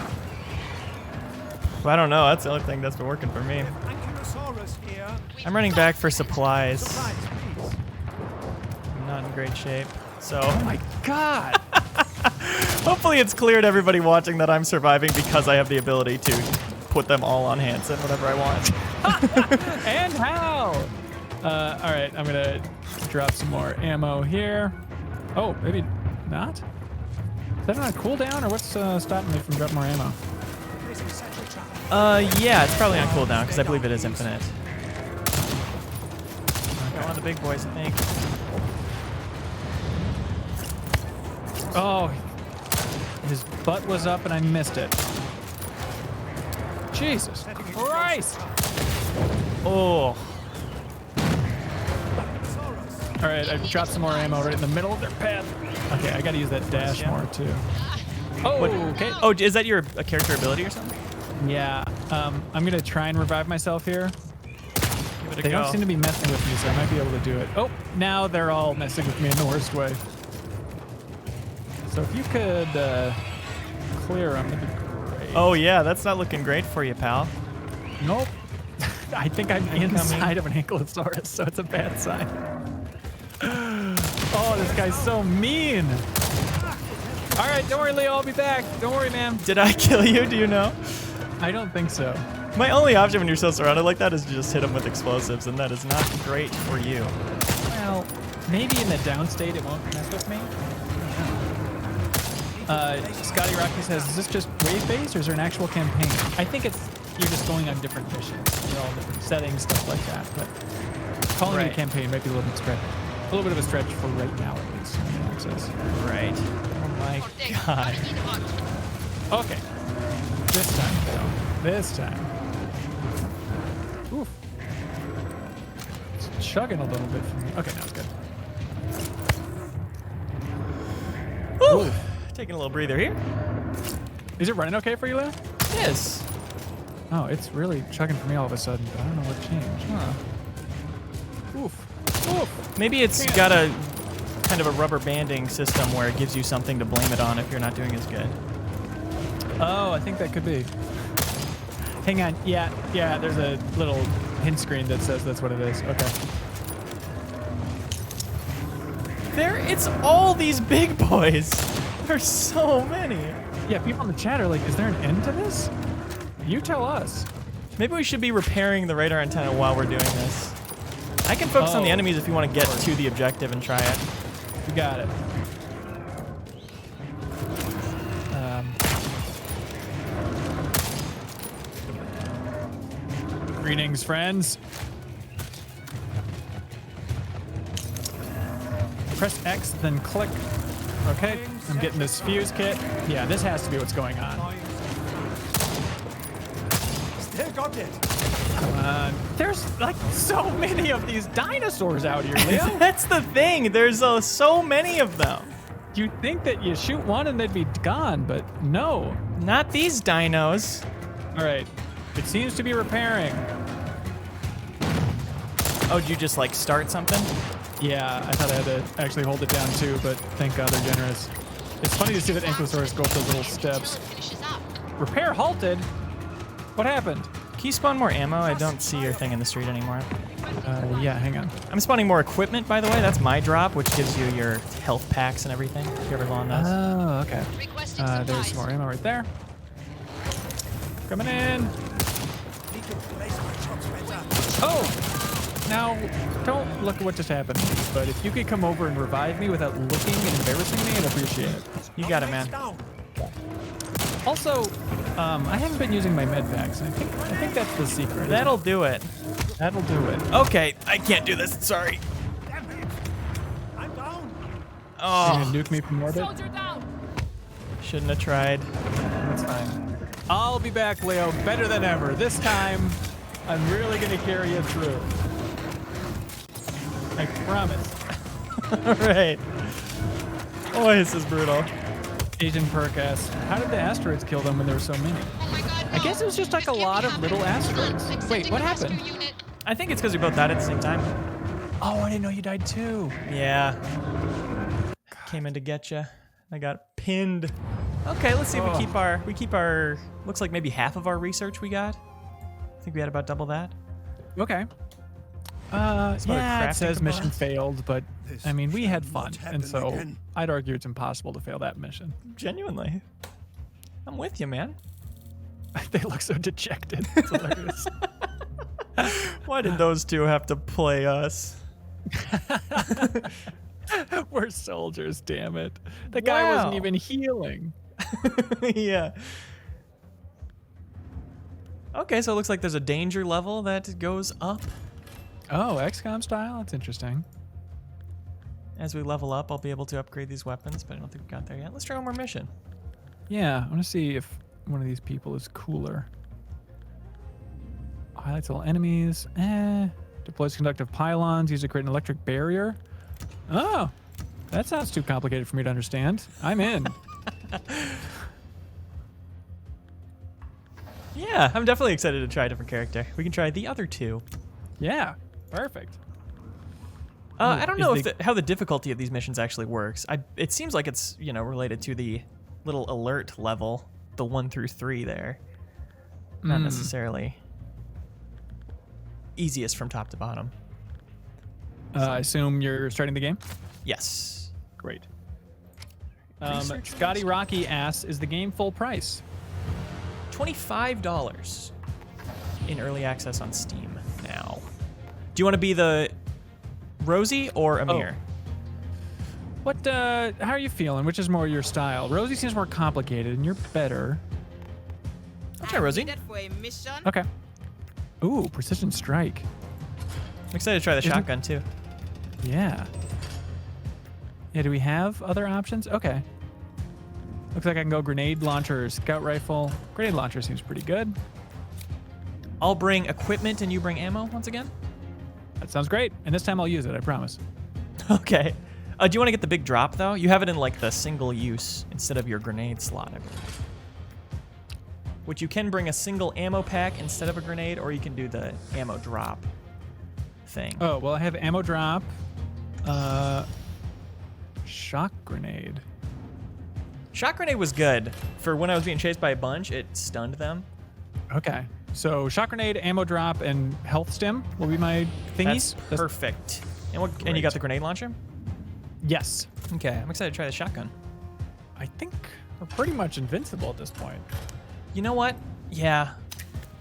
[SPEAKER 1] Well, I don't know. That's the only thing that's been working for me.
[SPEAKER 4] Ankylosaurus here.
[SPEAKER 1] I'm running back for supplies.
[SPEAKER 4] Supplies, please.
[SPEAKER 1] I'm not in great shape. So
[SPEAKER 2] Oh my god!
[SPEAKER 1] hopefully it's clear to everybody watching that I'm surviving because I have the ability to put them all on Hanson whenever I want.
[SPEAKER 2] And how? All right, I'm gonna drop some more ammo here. Oh, maybe not? Is that on a cooldown, or what's stopping me from dropping more ammo?
[SPEAKER 4] Placing satchel charge.
[SPEAKER 1] Yeah, it's probably on cooldown because I believe it is infinite. Got one of the big boys, I think.
[SPEAKER 2] Oh, his butt was up and I missed it. Jesus Christ!
[SPEAKER 1] Oh,
[SPEAKER 4] Ankylosaurus.
[SPEAKER 2] All right, I dropped some more ammo right in the middle of their path. Okay, I gotta use that dash more too. Oh, okay.
[SPEAKER 1] oh, is that your character ability or something?
[SPEAKER 2] Yeah, I'm gonna try and revive myself here.
[SPEAKER 1] Give it a
[SPEAKER 2] They
[SPEAKER 1] go.
[SPEAKER 2] don't seem to be messing with me, so I might be able to do it. Oh, now they're all messing with me in the worst way. So if you could clear them, that'd be great.
[SPEAKER 1] Oh yeah, that's not looking great for you, pal.
[SPEAKER 2] Nope. I think I'm
[SPEAKER 1] Incoming.
[SPEAKER 2] inside of an Ankylosaurus, so it's a bad sign. Oh, this guy's so mean. All right, don't worry, Leo. I'll be back. Don't worry, man.
[SPEAKER 1] Did I kill you? Do you know?
[SPEAKER 2] I don't think so.
[SPEAKER 1] My only option when you're so surrounded like that is to just hit them with explosives, and that is not great for you.
[SPEAKER 2] Well, maybe in the down state it won't mess with me. Scotty Rocky says, is this just wave-based or is there an actual campaign? I think it's you're just going on different missions, you know, different settings, stuff like that. But calling it a
[SPEAKER 1] Right.
[SPEAKER 2] campaign might be a little bit of a stretch for right now at least. Access.
[SPEAKER 1] Right. Oh my
[SPEAKER 3] Ortega,
[SPEAKER 1] god.
[SPEAKER 3] coming in hot.
[SPEAKER 2] Okay. This time, though. This time. Oof. It's chugging a little bit for me. Okay, now it's good.
[SPEAKER 1] Woo. Taking a little breather here.
[SPEAKER 2] Is it running okay for you, Leo?
[SPEAKER 1] Yes.
[SPEAKER 2] Oh, it's really chugging for me all of a sudden, but I don't know what changed.
[SPEAKER 1] Huh.
[SPEAKER 2] Oof. Oof.
[SPEAKER 1] Maybe it's got a kind of a rubber banding system where it gives you something to blame it on if you're not doing as good.
[SPEAKER 2] Oh, I think that could be. Hang on. Yeah, there's a little hint screen that says that's what it is. Okay.
[SPEAKER 1] It's all these big boys. There's so many.
[SPEAKER 2] Yeah, people in the chat are like, is there an end to this? You tell us.
[SPEAKER 1] Maybe we should be repairing the radar antenna while we're doing this. I can focus on the enemies if you want to get to the objective and try it.
[SPEAKER 2] You got it. Greetings, friends. Press X, then click. Okay, I'm getting this fuse kit. Yeah, this has to be what's going on.
[SPEAKER 4] Still got it.
[SPEAKER 2] There's like so many of these dinosaurs out here, Leo.
[SPEAKER 1] That's the thing. There's so many of them.
[SPEAKER 2] You'd think that you shoot one and they'd be gone, but no.
[SPEAKER 1] Not these dinos.
[SPEAKER 2] All right, it seems to be repairing.
[SPEAKER 1] Oh, did you just like start something?
[SPEAKER 2] Yeah, I thought I had to actually hold it down too, but thank God they're generous. It's funny to see that Ankylosaurus go up those little steps.
[SPEAKER 3] Finishes up.
[SPEAKER 2] Repair halted? What happened?
[SPEAKER 1] Can you spawn more ammo? I don't see your thing in the street anymore.
[SPEAKER 2] Yeah, hang on.
[SPEAKER 1] I'm spawning more equipment, by the way. That's my drop, which gives you your health packs and everything, if you ever go on those.
[SPEAKER 2] Oh, okay.
[SPEAKER 3] Requesting
[SPEAKER 2] There's
[SPEAKER 3] supplies.
[SPEAKER 2] some more ammo right there. Coming in.
[SPEAKER 4] Need to place my chops better.
[SPEAKER 2] Oh! Now, don't look at what just happened to me, but if you could come over and revive me without looking and embarrassing me, I'd appreciate it.
[SPEAKER 1] You got it, man.
[SPEAKER 4] Down.
[SPEAKER 2] Also, I haven't been using my med packs. I think that's the secret.
[SPEAKER 1] That'll do it.
[SPEAKER 2] That'll do it.
[SPEAKER 1] Okay, I can't do this. Sorry.
[SPEAKER 4] Damn it. I'm down.
[SPEAKER 2] You
[SPEAKER 1] Oh,
[SPEAKER 2] gonna nuke me from orbit?
[SPEAKER 1] shouldn't have tried.
[SPEAKER 2] That's fine. I'll be back, Leo, better than ever. This time, I'm really gonna carry you through. I promise.
[SPEAKER 1] All right. Oh, this is brutal.
[SPEAKER 2] Asian Perk asks, how did the asteroids kill them when there were so many?
[SPEAKER 3] Oh my God,
[SPEAKER 2] I guess it was just like a lot of little asteroids. Wait, what happened?
[SPEAKER 1] I think it's because we both died at the same time.
[SPEAKER 2] Oh, I didn't know you died too.
[SPEAKER 1] Yeah. Came in to get you. I got pinned. Okay, let's see if we keep our looks like maybe half of our research we got. I think we had about double that.
[SPEAKER 2] Okay.
[SPEAKER 1] about a
[SPEAKER 2] Yeah, it
[SPEAKER 1] crafting
[SPEAKER 2] says mission
[SPEAKER 1] component?
[SPEAKER 2] failed, but I mean, we had fun,
[SPEAKER 4] This
[SPEAKER 2] and
[SPEAKER 4] won't
[SPEAKER 2] so
[SPEAKER 4] happen again.
[SPEAKER 2] I'd argue it's impossible to fail that mission.
[SPEAKER 1] Genuinely. I'm with you, man.
[SPEAKER 2] They look so dejected. It's hilarious.
[SPEAKER 1] Why did those two have to play us?
[SPEAKER 2] We're soldiers, damn it. The guy wasn't
[SPEAKER 1] Wow.
[SPEAKER 2] even healing.
[SPEAKER 1] Yeah. Okay, so it looks like there's a danger level that goes up.
[SPEAKER 2] Oh, XCOM style? That's interesting.
[SPEAKER 1] As we level up, I'll be able to upgrade these weapons, but I don't think we got there yet. Let's try one more mission.
[SPEAKER 2] Yeah, I want to see if one of these people is cooler. Highlights all enemies. Deploys conductive pylons. Use to create an electric barrier. Oh, that sounds too complicated for me to understand. I'm in.
[SPEAKER 1] Yeah, I'm definitely excited to try a different character. We can try the other two.
[SPEAKER 2] Yeah, perfect.
[SPEAKER 1] I don't
[SPEAKER 2] is
[SPEAKER 1] know
[SPEAKER 2] the-
[SPEAKER 1] how the difficulty of these missions actually works. It seems like it's, related to the little alert level, the 1 through 3 there. Not necessarily easiest from top to bottom.
[SPEAKER 2] I assume you're starting the game?
[SPEAKER 1] Yes.
[SPEAKER 2] Great.
[SPEAKER 1] Research
[SPEAKER 2] Scotty Rocky asks, is the game full price?
[SPEAKER 1] $25 in early access on Steam now. Do you want to be the Rosie or Amir?
[SPEAKER 2] What, how are you feeling? Which is more your style? Rosie seems more complicated, and you're better.
[SPEAKER 1] I'll try Rosie.
[SPEAKER 5] Needed for a mission.
[SPEAKER 2] Okay. Ooh, precision strike.
[SPEAKER 1] I'm excited to try the
[SPEAKER 2] Isn't-
[SPEAKER 1] shotgun too.
[SPEAKER 2] Yeah. Yeah, do we have other options? Okay. Looks like I can go grenade launcher or scout rifle. Grenade launcher seems pretty good.
[SPEAKER 1] I'll bring equipment and you bring ammo once again.
[SPEAKER 2] That sounds great. And this time I'll use it, I promise.
[SPEAKER 1] Okay. Do you want to get the big drop though? You have it in like the single use instead of your grenade slot, I believe. Which you can bring a single ammo pack instead of a grenade, or you can do the ammo drop thing.
[SPEAKER 2] Oh, well, I have ammo drop. Shock grenade.
[SPEAKER 1] Shock grenade was good. For when I was being chased by a bunch, it stunned them.
[SPEAKER 2] Okay. So shock grenade, ammo drop, and health stim will be my thingies.
[SPEAKER 1] That's perfect. And you got the grenade launcher?
[SPEAKER 2] Yes.
[SPEAKER 1] Okay, I'm excited to try the shotgun.
[SPEAKER 2] I think we're pretty much invincible at this point.
[SPEAKER 1] You know what? Yeah.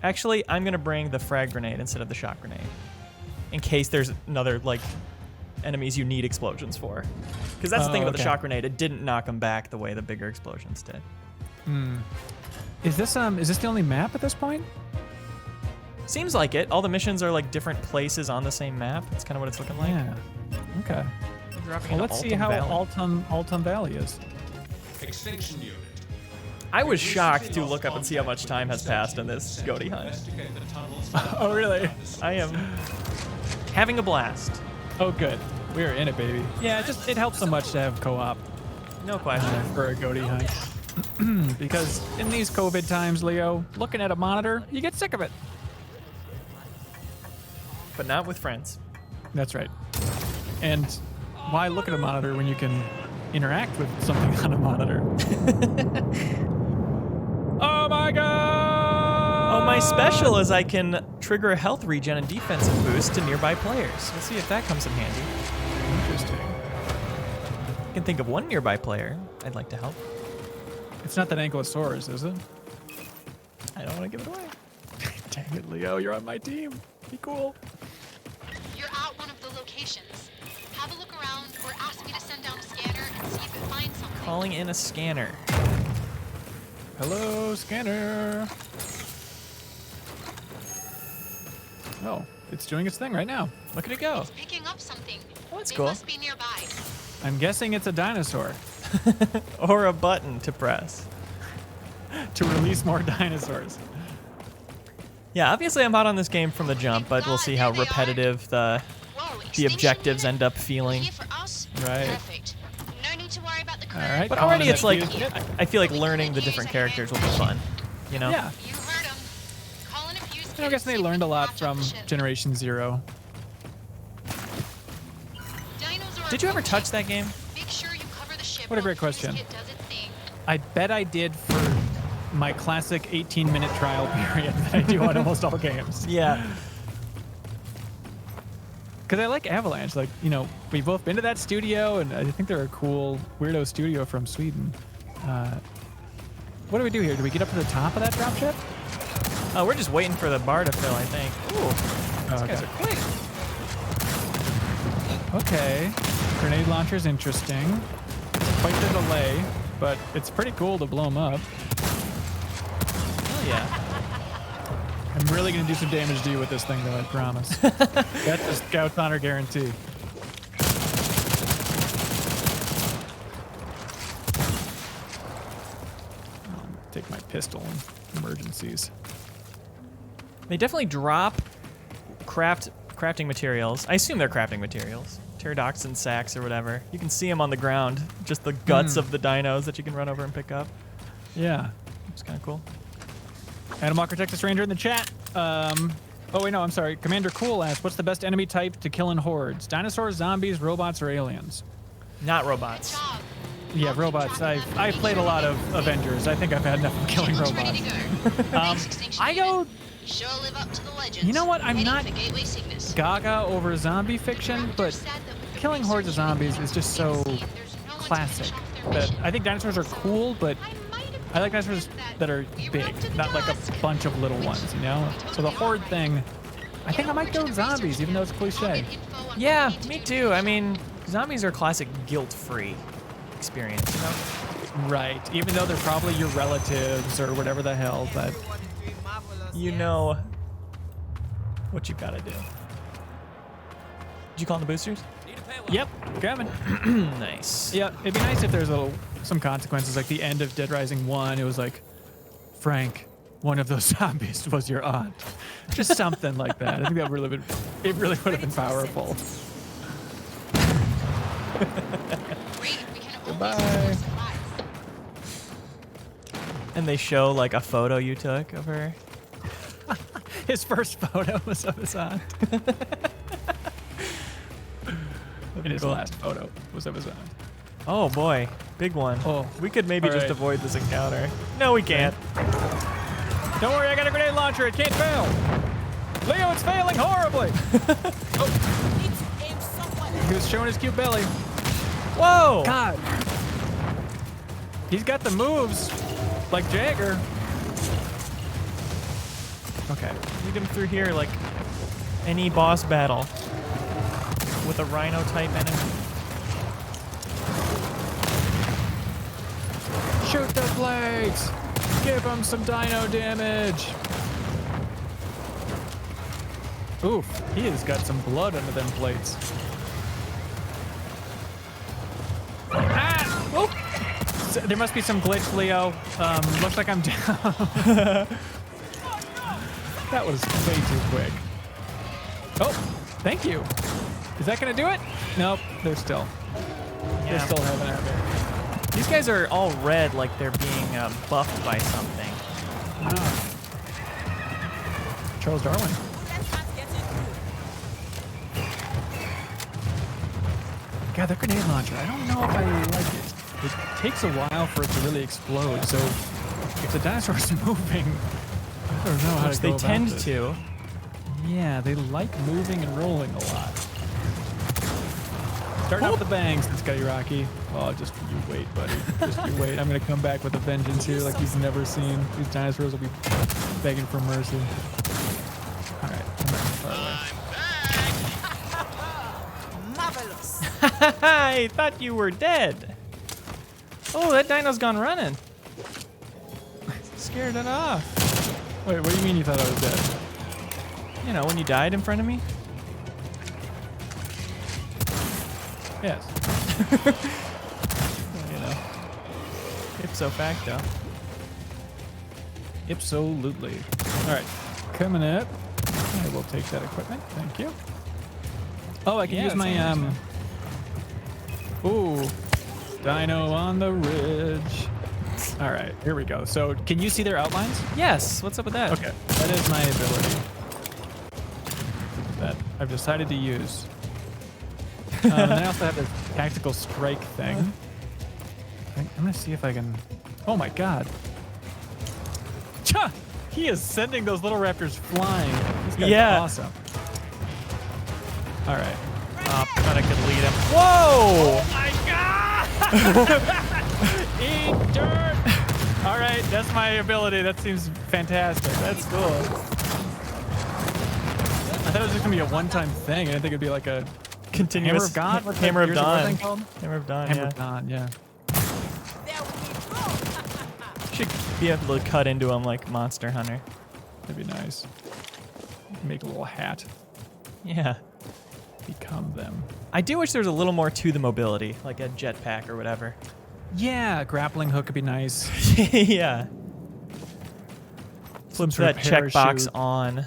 [SPEAKER 1] Actually, I'm going to bring the frag grenade instead of the shock grenade. In case there's another, like, enemies you need explosions for. Because that's the thing about the shock grenade. It didn't knock them back the way the bigger explosions did.
[SPEAKER 2] Is this the only map at this point?
[SPEAKER 1] Seems like it. All the missions are like different places on the same map. That's kind of what it's looking like.
[SPEAKER 2] Yeah. Okay.
[SPEAKER 1] Dropping
[SPEAKER 2] Well,
[SPEAKER 1] into
[SPEAKER 2] let's see
[SPEAKER 1] Altum
[SPEAKER 2] how
[SPEAKER 1] Valley.
[SPEAKER 2] Altum Valley is.
[SPEAKER 5] Extinction unit.
[SPEAKER 1] I was shocked to look up and see how much time has passed in this GOTY hunt.
[SPEAKER 5] Investigate the tunnels.
[SPEAKER 2] Oh, really?
[SPEAKER 1] I am having a blast.
[SPEAKER 2] Oh, good. We're in it, baby. Yeah, it helps so much to have co-op
[SPEAKER 1] No question.
[SPEAKER 2] for a GOTY hunt. Because in these COVID times, Leo, looking at a monitor, you get sick of it.
[SPEAKER 1] But not with friends.
[SPEAKER 2] That's right. And why look at a monitor when you can interact with something on a monitor? Oh my god!
[SPEAKER 1] Oh, my special is I can trigger a health regen and defensive boost to nearby players. We'll see if that comes in handy.
[SPEAKER 2] Interesting.
[SPEAKER 1] I can think of one nearby player I'd like to help.
[SPEAKER 2] It's not that Ankylosaurus, is it?
[SPEAKER 1] I don't want to give it away.
[SPEAKER 2] Dang it, Leo, you're on my team. Be cool.
[SPEAKER 3] You're at one of the locations. Have a look around or ask me to send down a scanner and see if it finds something.
[SPEAKER 1] Calling in a scanner.
[SPEAKER 2] Hello, scanner. Oh, it's doing its thing right now.
[SPEAKER 1] Look at it go.
[SPEAKER 3] It's picking up something.
[SPEAKER 1] Oh, that's
[SPEAKER 3] They
[SPEAKER 1] cool.
[SPEAKER 3] must be nearby.
[SPEAKER 2] I'm guessing it's a dinosaur
[SPEAKER 1] Or a button to press.
[SPEAKER 2] to release more dinosaurs.
[SPEAKER 1] Yeah, obviously I'm hot on this game from the jump, but we'll see how repetitive the
[SPEAKER 3] Whoa,
[SPEAKER 1] the objectives end up feeling.
[SPEAKER 3] Here for us?
[SPEAKER 2] Right.
[SPEAKER 3] Perfect. No need to worry about the crew.
[SPEAKER 2] All right.
[SPEAKER 1] But
[SPEAKER 2] Calling
[SPEAKER 1] already
[SPEAKER 2] in
[SPEAKER 1] it's
[SPEAKER 2] that
[SPEAKER 1] like,
[SPEAKER 2] fuse.
[SPEAKER 1] I feel like learning the different characters will be fun. You know?
[SPEAKER 2] Yeah.
[SPEAKER 3] You heard him. Call in a fuse
[SPEAKER 2] I guess they learned a lot from Generation Zero.
[SPEAKER 1] Did you ever touch that game?
[SPEAKER 3] Make sure you cover the ship
[SPEAKER 2] What a
[SPEAKER 3] while
[SPEAKER 2] great
[SPEAKER 3] the fuse
[SPEAKER 2] question.
[SPEAKER 3] kit does its thing.
[SPEAKER 2] I bet I did for my classic 18-minute trial period that I do on almost all games.
[SPEAKER 1] Yeah.
[SPEAKER 2] Because I like Avalanche. Like, you know, we've both been to that studio, and I think they're a cool weirdo studio from Sweden. What do we do here? Do we get up to the top of that dropship?
[SPEAKER 1] Oh, we're just waiting for the bar to fill, I think. Ooh, these guys are quick.
[SPEAKER 2] Okay. Grenade launcher's interesting. Quite the delay, but it's pretty cool to blow them up.
[SPEAKER 1] Oh, yeah.
[SPEAKER 2] I'm really going to do some damage to you with this thing, though, I promise. That's a Scout's Honor guarantee. Take my pistol in emergencies.
[SPEAKER 1] They definitely drop crafting materials. I assume they're crafting materials. Pterodoxin sacks or whatever. You can see them on the ground. Just the guts of the dinos that you can run over and pick up.
[SPEAKER 2] Yeah.
[SPEAKER 1] It's kind of cool.
[SPEAKER 2] Adam Walker, Texas Ranger in the chat. Oh, wait, no, I'm sorry. Commander Cool asked, what's the best enemy type to kill in hordes? Dinosaurs, zombies, robots, or aliens?
[SPEAKER 1] Not robots.
[SPEAKER 3] Job.
[SPEAKER 2] Yeah, robots. I've played a lot of Avengers. I think I've had enough of killing
[SPEAKER 3] Shipment's ready
[SPEAKER 2] robots.
[SPEAKER 3] to go. Next extinction
[SPEAKER 2] I go
[SPEAKER 3] unit. Sure live up to the legends.
[SPEAKER 2] You know what? I'm
[SPEAKER 3] Heading
[SPEAKER 2] not
[SPEAKER 3] for Gateway Cygnus.
[SPEAKER 2] gaga over zombie fiction, but
[SPEAKER 3] Said that with the
[SPEAKER 2] killing hordes of zombies is just so
[SPEAKER 3] there's no one to
[SPEAKER 2] classic.
[SPEAKER 3] finish off their
[SPEAKER 2] That
[SPEAKER 3] mission.
[SPEAKER 2] I think dinosaurs are cool, but
[SPEAKER 3] I might have
[SPEAKER 2] I like dinosaurs
[SPEAKER 3] told you
[SPEAKER 2] that are
[SPEAKER 3] we were
[SPEAKER 2] big,
[SPEAKER 3] up to the
[SPEAKER 2] not like a
[SPEAKER 3] task.
[SPEAKER 2] bunch of little ones, you know? So the horde thing, I think I might go zombies, even though it's cliche.
[SPEAKER 1] Yeah, me too. I mean, zombies are classic guilt-free experience, you know?
[SPEAKER 2] Right, even though they're probably your relatives or whatever the hell, but
[SPEAKER 1] You know what you gotta do. Did you call in the boosters?
[SPEAKER 2] yep, coming.
[SPEAKER 1] Nice.
[SPEAKER 2] Yeah, it'd be nice if there's some consequences, like the end of Dead Rising 1, it was like, Frank, one of those zombies was your aunt. Just something like that. I think that really would have been powerful. Goodbye.
[SPEAKER 1] And they show like a photo you took of her.
[SPEAKER 2] His first photo was of his aunt. in his last photo was of his own.
[SPEAKER 1] Oh boy, big one.
[SPEAKER 2] Oh.
[SPEAKER 1] We could maybe
[SPEAKER 2] All
[SPEAKER 1] just
[SPEAKER 2] right.
[SPEAKER 1] avoid this encounter. No, we can't.
[SPEAKER 2] Don't worry, I got a grenade launcher. It can't fail. Leo, it's failing horribly. He was showing his cute belly.
[SPEAKER 1] Whoa!
[SPEAKER 2] God. He's got the moves like Jagger. Okay.
[SPEAKER 1] Lead him through here like any boss battle with a rhino type enemy.
[SPEAKER 2] Shoot the plates. Give him some dino damage. Oof, he has got some blood under them plates. Ah! Oh! So there must be some glitch, Leo. Looks like I'm down. That was way too quick. Oh, thank you. Is that gonna do it? Nope, they're still having it there.
[SPEAKER 1] These guys are all red like they're being buffed by something.
[SPEAKER 2] Charles Darwin. God, that grenade launcher, I don't know if I like it. It takes a while for it to really explode, so if the dinosaur's moving, I don't know how
[SPEAKER 1] Which
[SPEAKER 2] to
[SPEAKER 1] they
[SPEAKER 2] go about
[SPEAKER 1] tend
[SPEAKER 2] this.
[SPEAKER 1] to.
[SPEAKER 2] Yeah, they like moving and rolling a lot. Starting off the bangs, Scotty Rocky. Oh, just you wait, buddy. Just you wait. I'm gonna come back with a vengeance here like you've never seen. These dinosaurs will be begging for mercy. All right, I'm back far away.
[SPEAKER 3] Marvelous.
[SPEAKER 1] I thought you were dead. Oh, that dino's gone running. Scared it off.
[SPEAKER 2] Wait, what do you mean you thought I was dead?
[SPEAKER 1] You know, when you died in front of me?
[SPEAKER 2] Yes.
[SPEAKER 1] You know. Ipso facto.
[SPEAKER 2] Absolutely. All right, coming up. I will take that equipment. Thank you. Oh, I can
[SPEAKER 1] Yeah,
[SPEAKER 2] use my
[SPEAKER 1] that's
[SPEAKER 2] Ooh, dino on the ridge. All right, here we go. So, can you see their outlines?
[SPEAKER 1] Yes, what's up with that?
[SPEAKER 2] Okay, that is my ability that I've decided to use. And I also have this tactical strike thing. I'm gonna see if I can. Oh my god! Cha! He is sending those little raptors flying. This guy's awesome. All right.
[SPEAKER 1] Oh, thought I could lead him. Whoa!
[SPEAKER 2] My god! Eat dirt! All right, that's my ability. That seems fantastic.
[SPEAKER 1] That's cool.
[SPEAKER 2] I thought it was just gonna be a one-time thing. I didn't think it'd be like a
[SPEAKER 1] Continuous
[SPEAKER 2] Hammer of God. What's
[SPEAKER 1] Hammer
[SPEAKER 2] that
[SPEAKER 1] of
[SPEAKER 2] Gears War
[SPEAKER 1] Dawn.
[SPEAKER 2] thing called?
[SPEAKER 1] Hammer of Dawn.
[SPEAKER 2] Hammer
[SPEAKER 1] Yeah.
[SPEAKER 2] of Dawn. Yeah.
[SPEAKER 1] Should be able to cut into him like Monster Hunter.
[SPEAKER 2] That'd be nice. Make a little hat.
[SPEAKER 1] Yeah.
[SPEAKER 2] Become them.
[SPEAKER 1] I do wish there was a little more to the mobility, like a jetpack or whatever.
[SPEAKER 2] Yeah, a grappling hook would be nice.
[SPEAKER 1] Yeah. Flip
[SPEAKER 2] sort of
[SPEAKER 1] that checkbox
[SPEAKER 2] parachute.
[SPEAKER 1] on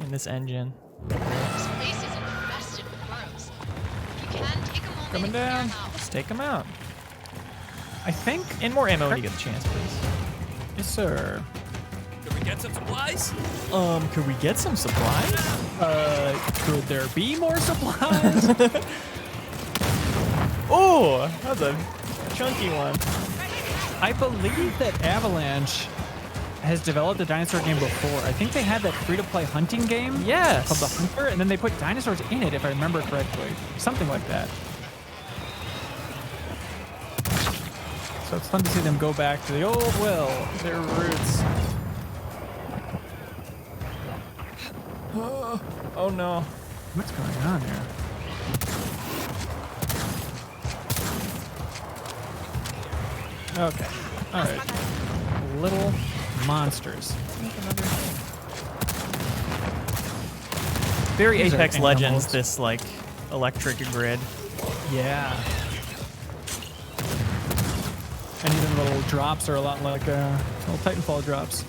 [SPEAKER 1] in this engine.
[SPEAKER 3] This place is infested with burrows. If you can, take a moment
[SPEAKER 2] Coming
[SPEAKER 3] and clear
[SPEAKER 2] down.
[SPEAKER 3] them out.
[SPEAKER 1] Let's take them out.
[SPEAKER 2] I think.
[SPEAKER 1] And more ammo when you get the chance, please.
[SPEAKER 2] Yes, sir.
[SPEAKER 5] Can we get some supplies?
[SPEAKER 1] Could we get some supplies?
[SPEAKER 2] Could there be more supplies?
[SPEAKER 1] Oh, that's a chunky one.
[SPEAKER 2] I believe that Avalanche has developed a dinosaur game before. I think they had that free-to-play hunting game.
[SPEAKER 1] Yes.
[SPEAKER 2] Called The Hunter, and then they put dinosaurs in it, if I remember correctly. Something like that. So it's fun to see them go back to the old well, their roots.
[SPEAKER 1] Oh no.
[SPEAKER 2] What's going on here? Okay. All right. Little monsters.
[SPEAKER 1] Very
[SPEAKER 2] These are
[SPEAKER 1] Apex Legends,
[SPEAKER 2] animals.
[SPEAKER 1] this like electric grid.
[SPEAKER 2] Yeah. And even little drops are a lot like little Titanfall drops.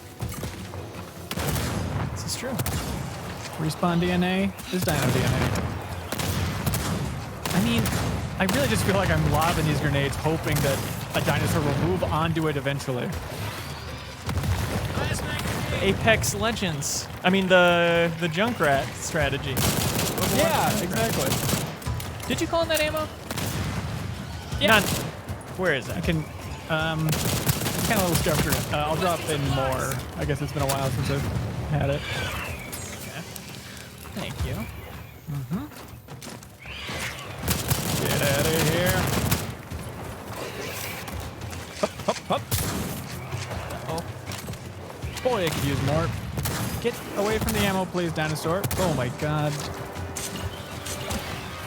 [SPEAKER 1] This is true.
[SPEAKER 2] Respawn DNA is Dino DNA. I mean, I really just feel like I'm lobbing these grenades hoping that a dinosaur will move onto it eventually.
[SPEAKER 1] Apex Legends. I mean the Junkrat strategy.
[SPEAKER 2] Yeah, exactly.
[SPEAKER 1] Did you call in that ammo?
[SPEAKER 2] Yeah.
[SPEAKER 1] Not, where is
[SPEAKER 2] I
[SPEAKER 1] that?
[SPEAKER 2] can, it's kind of a little scuffed. I'll drop in more. I guess it's been a while since I've had it.
[SPEAKER 1] Okay. Thank you.
[SPEAKER 2] Get out of here. Up, up, up.
[SPEAKER 1] Oh.
[SPEAKER 2] Boy, I could use more. Get away from the ammo, please, dinosaur. Oh my god.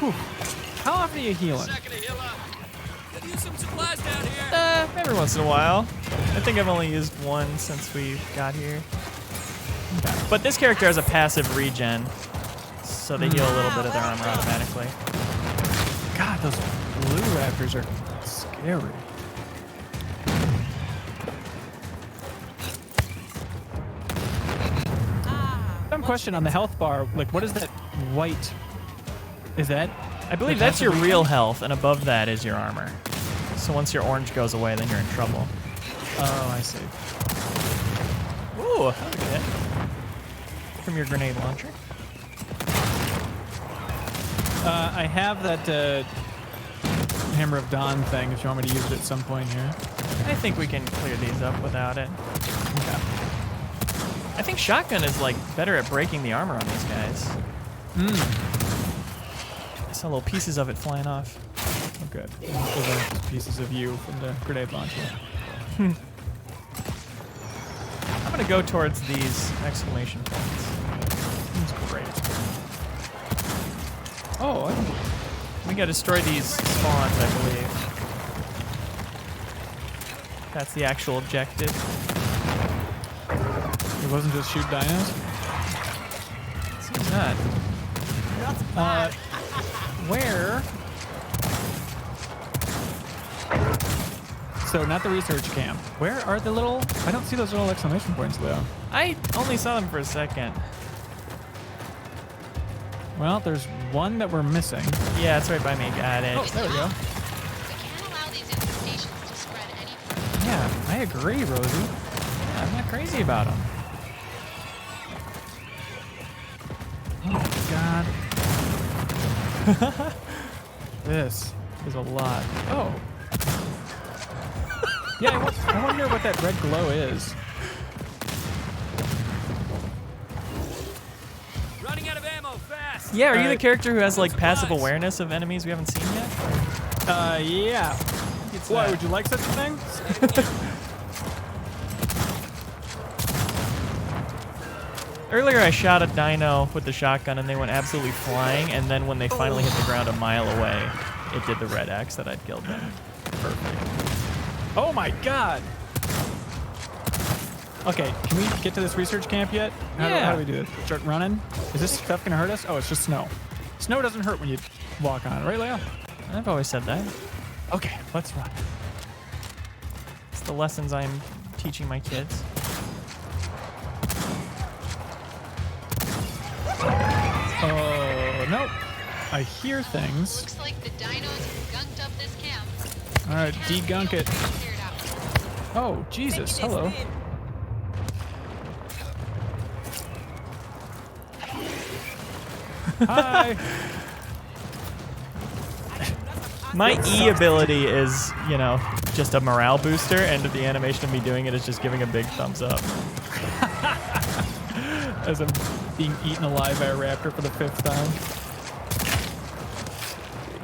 [SPEAKER 2] Whew. How often are you healing?
[SPEAKER 5] Second to heal up. Could use some supplies down here.
[SPEAKER 1] Every once in a while. I think I've only used one since we got here.
[SPEAKER 2] Okay.
[SPEAKER 1] But this character has a passive regen, so they heal a little bit of their armor automatically.
[SPEAKER 2] God, those blue raptors are scary. Some question on the health bar, like what is that white? Is that?
[SPEAKER 1] I believe
[SPEAKER 2] the
[SPEAKER 1] that's your
[SPEAKER 2] passive
[SPEAKER 1] real
[SPEAKER 2] regen?
[SPEAKER 1] health, and above that is your armor. So once your orange goes away, then you're in trouble.
[SPEAKER 2] Oh, I see.
[SPEAKER 1] Ooh, okay. From your grenade launcher.
[SPEAKER 2] I have that Hammer of Dawn thing if you want me to use it at some point here.
[SPEAKER 1] I think we can clear these up without it.
[SPEAKER 2] Okay.
[SPEAKER 1] I think shotgun is like better at breaking the armor on these guys. I saw little pieces of it flying off.
[SPEAKER 2] Oh, good. Those are pieces of you from the grenade launcher.
[SPEAKER 1] I'm gonna go towards these exclamation points.
[SPEAKER 2] That's great. Oh,
[SPEAKER 1] We gotta destroy these spawns, I believe. That's the actual objective.
[SPEAKER 2] it wasn't just shoot dinos?
[SPEAKER 1] Seems not.
[SPEAKER 2] Where? So not the research camp. Where are the little? I don't see those little exclamation points, Leo.
[SPEAKER 1] I only saw them for a second.
[SPEAKER 2] Well, there's one that we're missing.
[SPEAKER 1] Yeah, it's right by me. Got it.
[SPEAKER 2] Oh, there we go.
[SPEAKER 3] We can't allow these infestations to spread any further.
[SPEAKER 2] Yeah, I agree, Rosie.
[SPEAKER 1] Yeah, I'm not crazy about them.
[SPEAKER 2] Oh my god. This is a lot. Oh. Yeah, I wonder what that red glow is.
[SPEAKER 5] Running out of ammo, fast.
[SPEAKER 1] Yeah, are you the
[SPEAKER 2] Alright.
[SPEAKER 1] character who has like passive awareness of enemies we haven't seen yet?
[SPEAKER 2] Yeah.
[SPEAKER 1] It's
[SPEAKER 2] Why,
[SPEAKER 1] that.
[SPEAKER 2] would you like such a thing?
[SPEAKER 1] Earlier I shot a dino with the shotgun and they went absolutely flying, and then when they finally hit the ground a mile away, it did the red X that I'd killed them. Perfect.
[SPEAKER 2] Oh my god. Okay, can we get to this research camp yet? How do we do this? Start running? Is this stuff gonna hurt us? Oh, it's just snow. Snow doesn't hurt when you walk on it, right, Leo?
[SPEAKER 1] I've always said that.
[SPEAKER 2] Okay, let's run.
[SPEAKER 1] It's the lessons I'm teaching my kids.
[SPEAKER 2] Oh, nope. I hear things.
[SPEAKER 3] Looks like the dinos have gunked up this camp.
[SPEAKER 2] All right, de-gunk it.
[SPEAKER 3] Cleared out.
[SPEAKER 2] Oh, Jesus, hello. Hi.
[SPEAKER 1] My E ability is, you know, just a morale booster, and the animation of me doing it is just giving a big thumbs up.
[SPEAKER 2] As I'm being eaten alive by a raptor for the 5th time.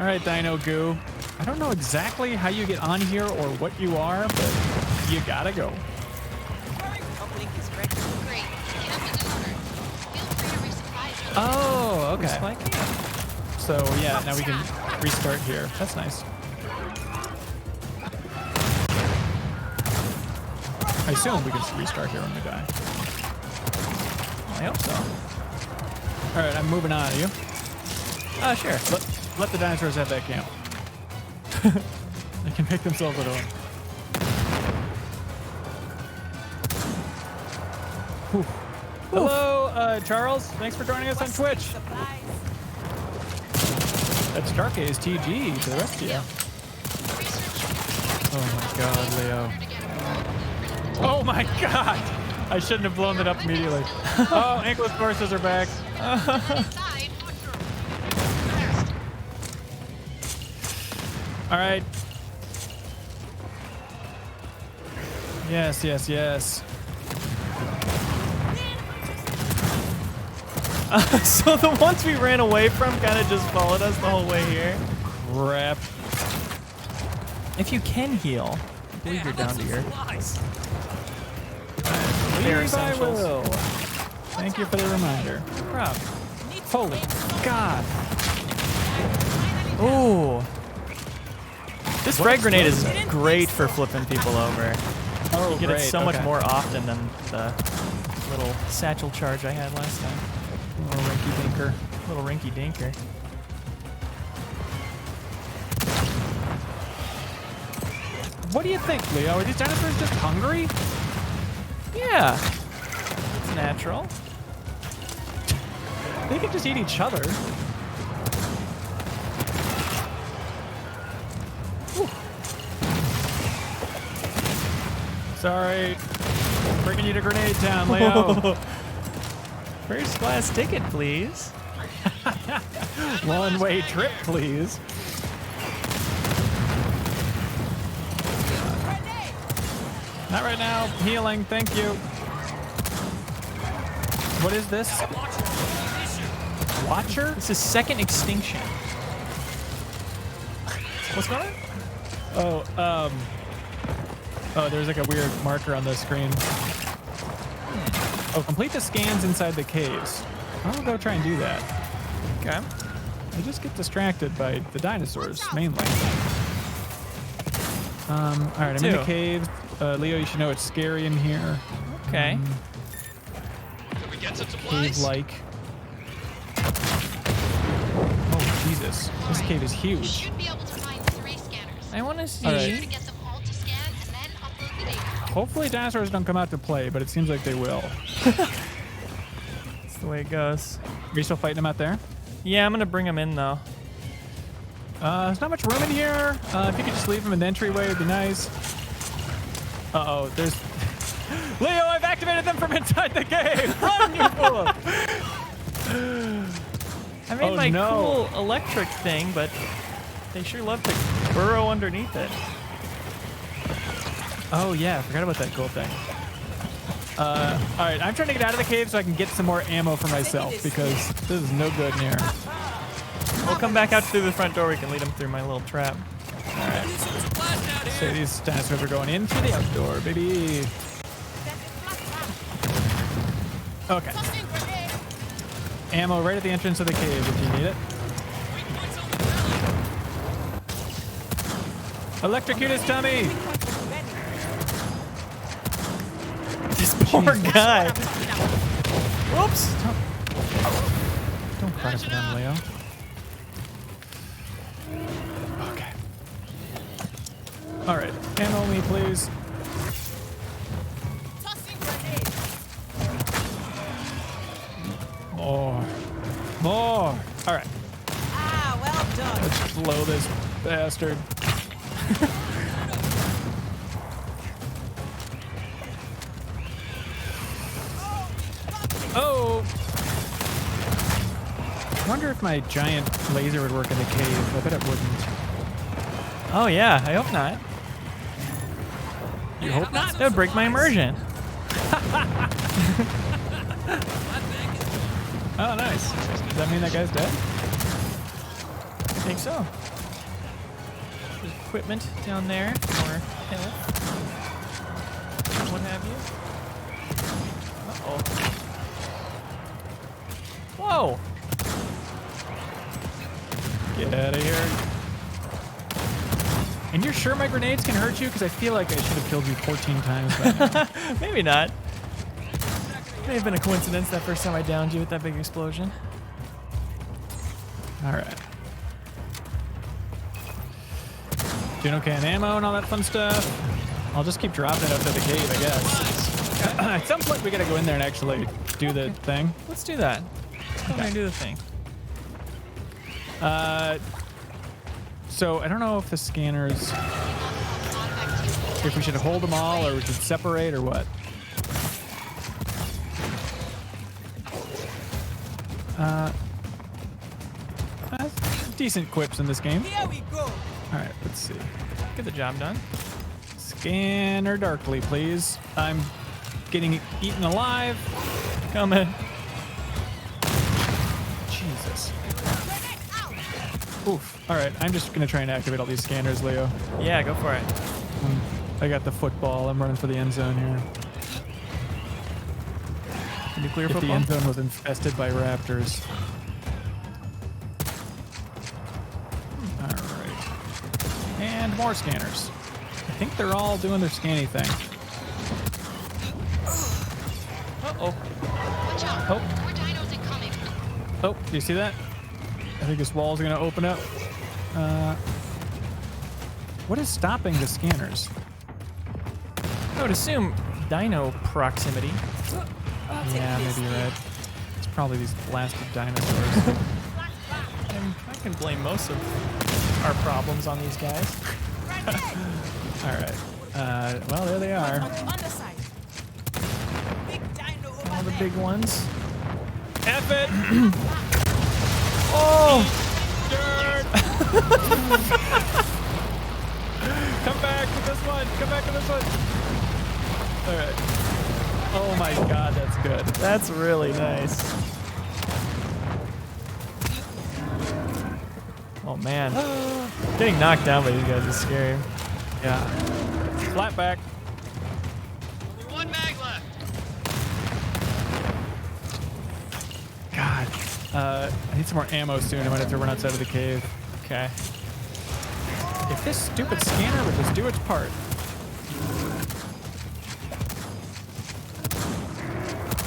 [SPEAKER 2] All right, Dino Goo. I don't know exactly how you get on here or what you are, but you gotta go.
[SPEAKER 3] Great. Camp is in order. Feel free to resupply as much
[SPEAKER 2] Oh, okay.
[SPEAKER 1] Spike?
[SPEAKER 2] So yeah, now we can restart here. That's nice. I assume we can restart here when we die.
[SPEAKER 1] I hope so.
[SPEAKER 2] All right, I'm moving on. Are you?
[SPEAKER 1] Sure.
[SPEAKER 2] Let the dinosaurs have that camp. They can make themselves at home. Whew. Hello, Charles. Thanks for joining us on Twitch. That's Stargaze TG to the rest of you. Oh my god, Leo. Oh my god! I shouldn't have blown that up immediately. Oh, ankless horses are back.
[SPEAKER 3] inside.
[SPEAKER 2] All right. Yes, yes, yes.
[SPEAKER 1] So the ones we ran away from kind of just followed us the whole way here.
[SPEAKER 2] Crap.
[SPEAKER 1] If you can heal, I believe you're down to your bare
[SPEAKER 2] Leave I
[SPEAKER 1] essentials.
[SPEAKER 2] will. Thank you for the reminder.
[SPEAKER 1] No problem.
[SPEAKER 2] Holy God.
[SPEAKER 1] Ooh. This frag grenade is great for flipping people over.
[SPEAKER 2] Oh,
[SPEAKER 1] You get
[SPEAKER 2] great.
[SPEAKER 1] it so much
[SPEAKER 2] okay.
[SPEAKER 1] more often than the little satchel charge I had last time.
[SPEAKER 2] Little rinky dinker.
[SPEAKER 1] Little rinky dinker.
[SPEAKER 2] What do you think, Leo? Are these dinosaurs just hungry?
[SPEAKER 1] Yeah. It's natural.
[SPEAKER 2] They could just eat each other. Whew. Sorry. Bringing you to Grenade Town, Leo.
[SPEAKER 1] First class ticket, please.
[SPEAKER 2] One-way trip, please. Not right now. Healing, thank you. What is this? Watcher?
[SPEAKER 1] This is Second Extinction. What's going on?
[SPEAKER 2] Oh, there's like a weird marker on the screen. Oh, complete the scans inside the caves. I'll go try and do that.
[SPEAKER 1] Okay.
[SPEAKER 2] I just get distracted by the dinosaurs, mainly. All right, I'm in the
[SPEAKER 1] too.
[SPEAKER 2] cave. Leo, you should know it's scary in here.
[SPEAKER 1] Okay.
[SPEAKER 5] Can we get some supplies?
[SPEAKER 2] Cave-like. Oh, Jesus. This cave is
[SPEAKER 3] You
[SPEAKER 2] huge.
[SPEAKER 3] should be able to find 3 scanners.
[SPEAKER 1] I want to see.
[SPEAKER 2] All
[SPEAKER 3] Be
[SPEAKER 2] right.
[SPEAKER 3] sure to get them all to scan and then upload the data.
[SPEAKER 2] Hopefully dinosaurs don't come out to play, but it seems like they will.
[SPEAKER 1] That's the way it goes.
[SPEAKER 2] Are you still fighting them out there?
[SPEAKER 1] Yeah, I'm gonna bring them in though.
[SPEAKER 2] There's not much room in here. If you could just leave them in the entryway, it'd be nice. Uh-oh, there's... Leo, I've activated them from inside the cave! Run, you fool!
[SPEAKER 1] I made
[SPEAKER 2] Oh,
[SPEAKER 1] my
[SPEAKER 2] no.
[SPEAKER 1] cool electric thing, but they sure love to burrow underneath it.
[SPEAKER 2] Oh, yeah, I forgot about that cool thing. All right, I'm trying to get out of the cave so I can get some more ammo for myself, because this is no good in here.
[SPEAKER 1] We'll come back out through the front door. We can lead them through my little trap.
[SPEAKER 5] Need some supplies down
[SPEAKER 2] So
[SPEAKER 5] here.
[SPEAKER 2] these dinosaurs are going in through the outdoor, baby. Okay. Ammo right at the entrance of the cave if you need it. Electrocute his tummy!
[SPEAKER 1] This poor guy. Whoops.
[SPEAKER 2] Don't cry for them, Leo. Okay. All right, ammo me, please. More. More. All right.
[SPEAKER 6] Ah, well done.
[SPEAKER 2] Let's blow this bastard. Oh! I wonder if my giant laser would work in the cave. I bet it wouldn't.
[SPEAKER 1] Oh yeah, I hope not.
[SPEAKER 2] You hope not?
[SPEAKER 1] That would break my immersion.
[SPEAKER 2] Oh, nice. Does that mean that guy's dead?
[SPEAKER 1] I think so. There's equipment down there for health. What have you? Uh-oh. Whoa!
[SPEAKER 2] Get out of here. And you're sure my grenades can hurt you? Because I feel like I should have killed you 14 times by now.
[SPEAKER 1] Maybe not. May have been a coincidence that first time I downed you with that big explosion.
[SPEAKER 2] All right. Doing okay on ammo and all that fun stuff. I'll just keep dropping it outside the cave, I guess. At some point, we gotta go in there and actually do the thing.
[SPEAKER 1] Let's do that. Let's go in there and do the thing.
[SPEAKER 2] So I don't know if the scanners, if we should hold them all or we should separate or what. Decent quips in this game.
[SPEAKER 6] Here we go.
[SPEAKER 2] All right, let's see.
[SPEAKER 1] Get the job done.
[SPEAKER 2] Scanner darkly, please. I'm getting eaten alive.
[SPEAKER 1] Coming.
[SPEAKER 2] Jesus. Oof. All right, I'm just gonna try and activate all these scanners, Leo.
[SPEAKER 1] Yeah, go for it.
[SPEAKER 2] I got the football. I'm running for the end zone here.
[SPEAKER 1] Nuclear
[SPEAKER 2] If the
[SPEAKER 1] football?
[SPEAKER 2] end zone was infested by raptors. All right. And more scanners. I think they're all doing their scanny thing.
[SPEAKER 1] Uh-oh.
[SPEAKER 3] Watch out.
[SPEAKER 2] Oh.
[SPEAKER 3] More dinos incoming.
[SPEAKER 2] Oh, do you see that? I think this wall's gonna open up. What is stopping the scanners?
[SPEAKER 1] I would assume dino proximity.
[SPEAKER 2] Yeah, maybe you're right. It's probably these blasted dinosaurs.
[SPEAKER 1] I can blame most of our problems on these guys.
[SPEAKER 2] All right. Well, there they are.
[SPEAKER 6] Underside. Big dino over
[SPEAKER 1] All the
[SPEAKER 6] there.
[SPEAKER 1] big ones.
[SPEAKER 2] F it!
[SPEAKER 1] Oh!
[SPEAKER 2] Dirt! Come back to this one. Come back to this one. All right. Oh my God, that's good.
[SPEAKER 1] That's really nice. Oh man. Getting knocked down by these guys is scary.
[SPEAKER 2] Yeah. Flat back.
[SPEAKER 5] Only one mag left.
[SPEAKER 2] God. I need some more ammo soon. I might have to run outside of the cave.
[SPEAKER 1] Okay.
[SPEAKER 2] If this stupid scanner would just do its part.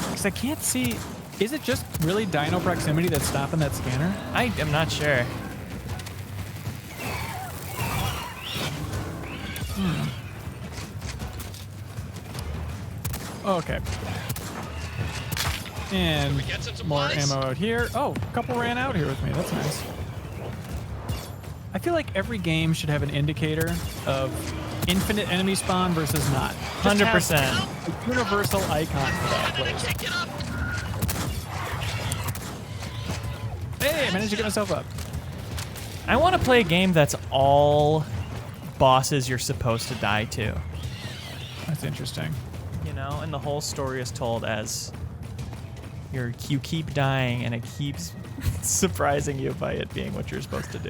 [SPEAKER 2] Because I can't see. Is it just really dino proximity that's stopping that scanner?
[SPEAKER 1] I am not sure.
[SPEAKER 2] Okay. And
[SPEAKER 5] get some
[SPEAKER 2] more
[SPEAKER 5] supplies?
[SPEAKER 2] ammo out here. Oh, a couple ran out here with me. That's nice. I feel like every game should have an indicator of infinite enemy spawn versus not. Just
[SPEAKER 1] 100%.
[SPEAKER 2] have a universal icon for that place.
[SPEAKER 5] Can't get up.
[SPEAKER 2] Hey, I managed to get myself up.
[SPEAKER 1] I want to play a game that's all bosses you're supposed to die to.
[SPEAKER 2] That's interesting.
[SPEAKER 1] You know, and the whole story is told as you keep dying and it keeps surprising you by it being what you're supposed to do.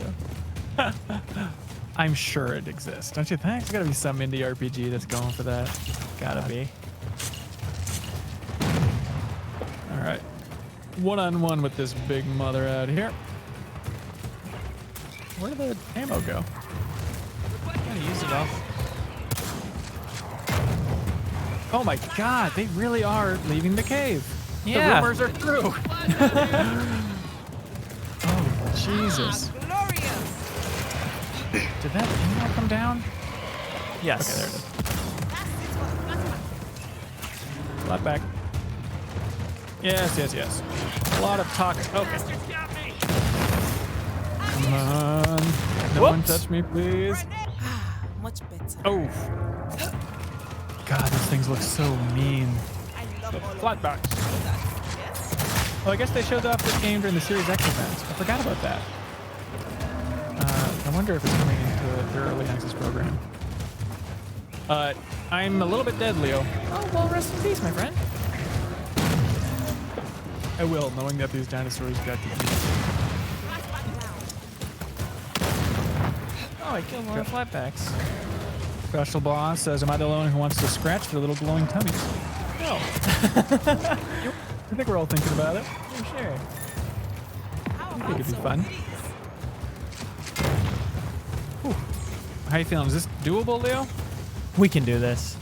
[SPEAKER 2] I'm sure it exists. Don't you think? There's got to be some indie RPG that's going for that.
[SPEAKER 1] Gotta be.
[SPEAKER 2] All right. One-on-one with this big mother out here. Where did the ammo go?
[SPEAKER 1] Gotta use it all.
[SPEAKER 2] Oh my God, they really are leaving the cave.
[SPEAKER 1] Yeah.
[SPEAKER 2] The rumors are true. Oh, Jesus.
[SPEAKER 6] Glorious.
[SPEAKER 2] Did that ammo come down?
[SPEAKER 1] Yes.
[SPEAKER 2] Okay, there it is. Flat back. Yes, yes, yes. A lot of talk. Okay. Come on. No one
[SPEAKER 1] Whoops.
[SPEAKER 2] touch me, please.
[SPEAKER 6] Much better.
[SPEAKER 2] Oh. God, these things look so mean.
[SPEAKER 6] I love all of
[SPEAKER 2] Flat back.
[SPEAKER 6] that. Yes.
[SPEAKER 2] Oh, I guess they showed off this game during the Series X event. I forgot about that. I wonder if it's coming into the early access program. I'm a little bit dead, Leo.
[SPEAKER 1] Oh, well, rest in peace, my friend.
[SPEAKER 2] I will, knowing that these dinosaurs got to eat.
[SPEAKER 1] Oh, I killed more flatbacks.
[SPEAKER 2] Special boss says, am I the only one who wants to scratch their little glowing tummies?
[SPEAKER 1] No.
[SPEAKER 2] I think we're all thinking about it.
[SPEAKER 1] For sure.
[SPEAKER 2] I think it'd be fun. Whew. How you feeling? Is this doable, Leo?
[SPEAKER 1] We can do this.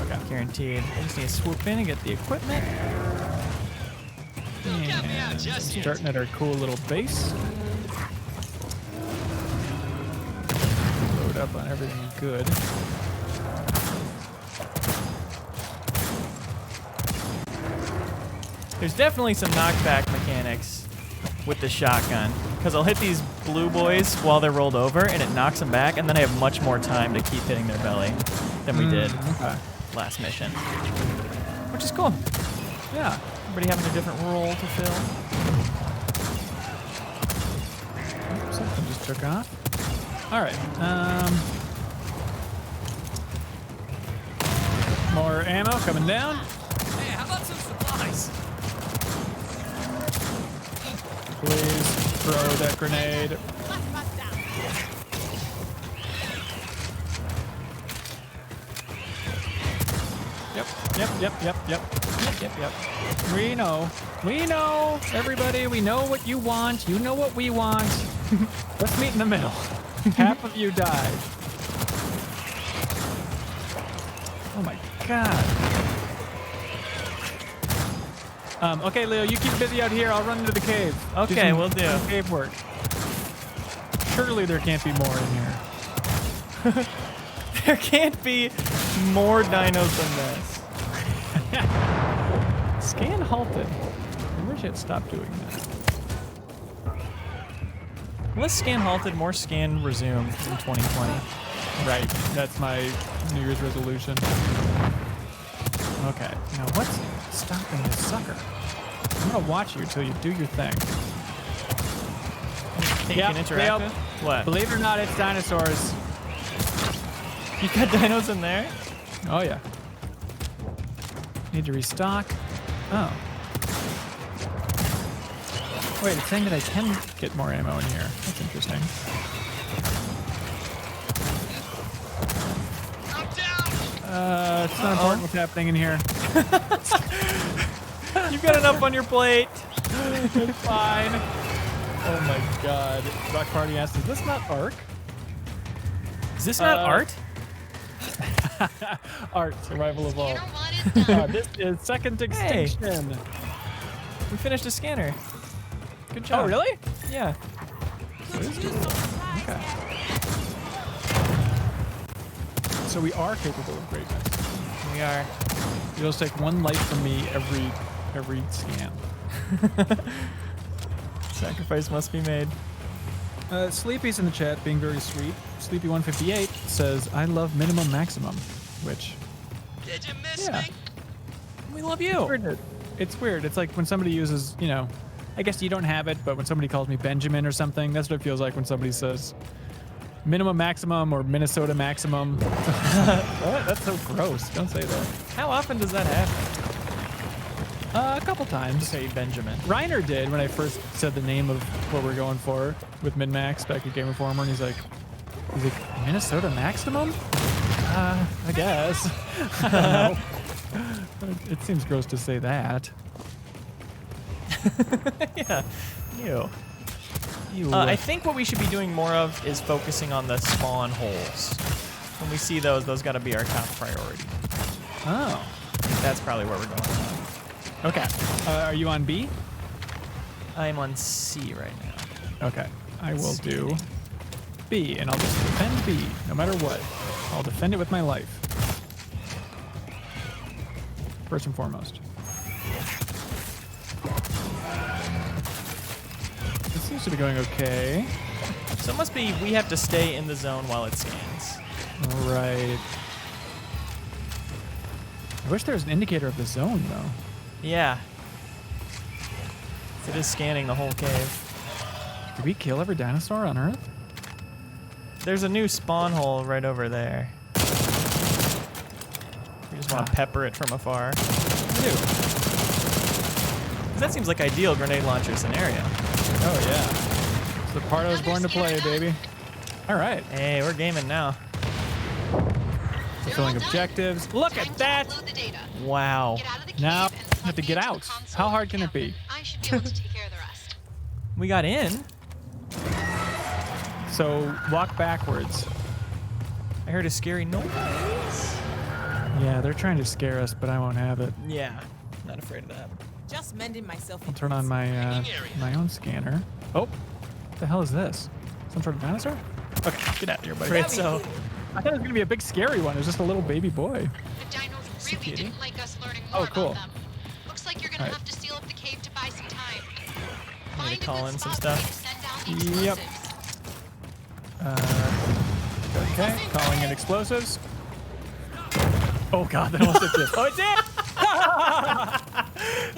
[SPEAKER 2] Okay.
[SPEAKER 1] Guaranteed. I just need to swoop in and get the equipment.
[SPEAKER 5] Don't count me out
[SPEAKER 2] And
[SPEAKER 5] just yet.
[SPEAKER 2] starting at our cool little base. Load up on everything good.
[SPEAKER 1] There's definitely some knockback mechanics with the shotgun. Because I'll hit these blue boys while they're rolled over and it knocks them back, and then I have much more time to keep hitting their belly than we did
[SPEAKER 2] Okay.
[SPEAKER 1] last mission. Which is cool.
[SPEAKER 2] Yeah.
[SPEAKER 1] Everybody having a different role to fill.
[SPEAKER 2] Something just took off. All right. More ammo coming down.
[SPEAKER 5] Hey, how about some supplies?
[SPEAKER 2] Please throw that grenade. Yep. We know. Everybody, we know what you want. You know what we want. Let's meet in the middle. Half of you died. Oh my god. Okay, Leo, you keep busy out here. I'll run into the cave.
[SPEAKER 1] Okay, we'll do.
[SPEAKER 2] Cave work. Surely there can't be more in here.
[SPEAKER 1] There can't be more dinos than this.
[SPEAKER 2] Scan halted. I wish it stopped doing that.
[SPEAKER 1] Less scan halted, more scan resumed in 2020.
[SPEAKER 2] Right. That's my New Year's resolution. Okay. Now what's stopping this sucker? I'm gonna watch you until you do your thing.
[SPEAKER 1] Think you can interact with? What?
[SPEAKER 2] Believe it or not, it's dinosaurs.
[SPEAKER 1] You got dinos in there?
[SPEAKER 2] Oh yeah. Need to restock. Oh. Wait, it's saying that I can get more ammo in here. That's interesting. It's not important what's happening in here.
[SPEAKER 1] You've got enough on your plate.
[SPEAKER 2] It's fine. Oh my god. Rock Party asks, is this not Ark?
[SPEAKER 1] Is this not art?
[SPEAKER 2] Art, Survival Evolved.
[SPEAKER 3] Scanner 1 is done.
[SPEAKER 2] This is Second Extinction.
[SPEAKER 1] We finished a scanner. Good job.
[SPEAKER 2] Oh, really?
[SPEAKER 1] Yeah.
[SPEAKER 2] Okay. So we are capable of greatness.
[SPEAKER 1] We are.
[SPEAKER 2] You'll take one life from me every scan.
[SPEAKER 1] Sacrifice must be made.
[SPEAKER 2] Sleepy's in the chat, being very sweet. Sleepy158 says, "I love minimum maximum," which
[SPEAKER 5] Did you miss
[SPEAKER 2] Yeah.
[SPEAKER 5] me?
[SPEAKER 1] We love you.
[SPEAKER 2] it's weird. It's like when somebody uses, you know, I guess you don't have it, but when somebody calls me Benjamin or something, that's what it feels like when somebody says minimum maximum or Minnesota maximum. What? That's so gross. Don't say that.
[SPEAKER 1] How often does that happen?
[SPEAKER 2] A couple times.
[SPEAKER 1] Say Benjamin.
[SPEAKER 2] Reiner did when I first said the name of what we're going for with MinnMax back at Game Informer, and he's like, Minnesota maximum? I guess. I don't know. It seems gross to say that.
[SPEAKER 1] Yeah. I think what we should be doing more of is focusing on the spawn holes. When we see those got to be our top priority.
[SPEAKER 2] Oh.
[SPEAKER 1] That's probably where we're going.
[SPEAKER 2] Okay. Are you on B?
[SPEAKER 1] I'm on C right now.
[SPEAKER 2] Okay. I will do B, and I'll just defend B, no matter what. I'll defend it with my life. First and foremost. It seems to be going okay.
[SPEAKER 1] So it must be we have to stay in the zone while it scans.
[SPEAKER 2] All right. I wish there was an indicator of the zone, though.
[SPEAKER 1] Yeah. It is scanning the whole cave.
[SPEAKER 2] Did we kill every dinosaur on Earth?
[SPEAKER 1] There's a new spawn hole right over there. We just want to pepper it from afar.
[SPEAKER 2] I do.
[SPEAKER 1] 'Cause that seems like ideal grenade launcher scenario.
[SPEAKER 2] Oh, yeah. It's the part I was born to play, baby. All right.
[SPEAKER 1] Hey, we're gaming now.
[SPEAKER 2] Fulfilling objectives. Look
[SPEAKER 3] Time
[SPEAKER 2] at
[SPEAKER 3] to
[SPEAKER 2] that.
[SPEAKER 3] upload the data.
[SPEAKER 1] Wow.
[SPEAKER 3] Get out of the cave
[SPEAKER 2] Now
[SPEAKER 3] and
[SPEAKER 2] I have
[SPEAKER 3] plug
[SPEAKER 2] to
[SPEAKER 3] me
[SPEAKER 2] get
[SPEAKER 3] into the
[SPEAKER 2] out.
[SPEAKER 3] console
[SPEAKER 2] How
[SPEAKER 3] on
[SPEAKER 2] hard
[SPEAKER 3] your
[SPEAKER 2] can it be?
[SPEAKER 3] camera. I should be able to take care of the rest.
[SPEAKER 1] We got in.
[SPEAKER 2] So walk backwards.
[SPEAKER 1] I heard a scary noise.
[SPEAKER 2] Yeah, they're trying to scare us, but I won't have it.
[SPEAKER 1] Yeah, not afraid of that.
[SPEAKER 6] Just mending myself.
[SPEAKER 2] I'll turn on my my own scanner. Oh, what the hell is this? Some sort of dinosaur? Okay, get out of here, buddy.
[SPEAKER 1] Great, so
[SPEAKER 2] I thought it was gonna be a big scary one. It was just a little baby boy.
[SPEAKER 3] The dinos really
[SPEAKER 1] cutie.
[SPEAKER 3] didn't like us learning
[SPEAKER 2] Oh,
[SPEAKER 3] more
[SPEAKER 2] cool.
[SPEAKER 3] about them. Looks like you're gonna
[SPEAKER 2] Alright.
[SPEAKER 3] have to seal up the cave to buy some time.
[SPEAKER 1] to
[SPEAKER 3] Find a
[SPEAKER 1] call
[SPEAKER 3] good
[SPEAKER 1] in some
[SPEAKER 3] spot for me
[SPEAKER 1] stuff?
[SPEAKER 3] to send down the
[SPEAKER 2] Yep.
[SPEAKER 3] explosives.
[SPEAKER 2] Okay, calling in explosives. Oh god, that almost hit you. Oh, it did!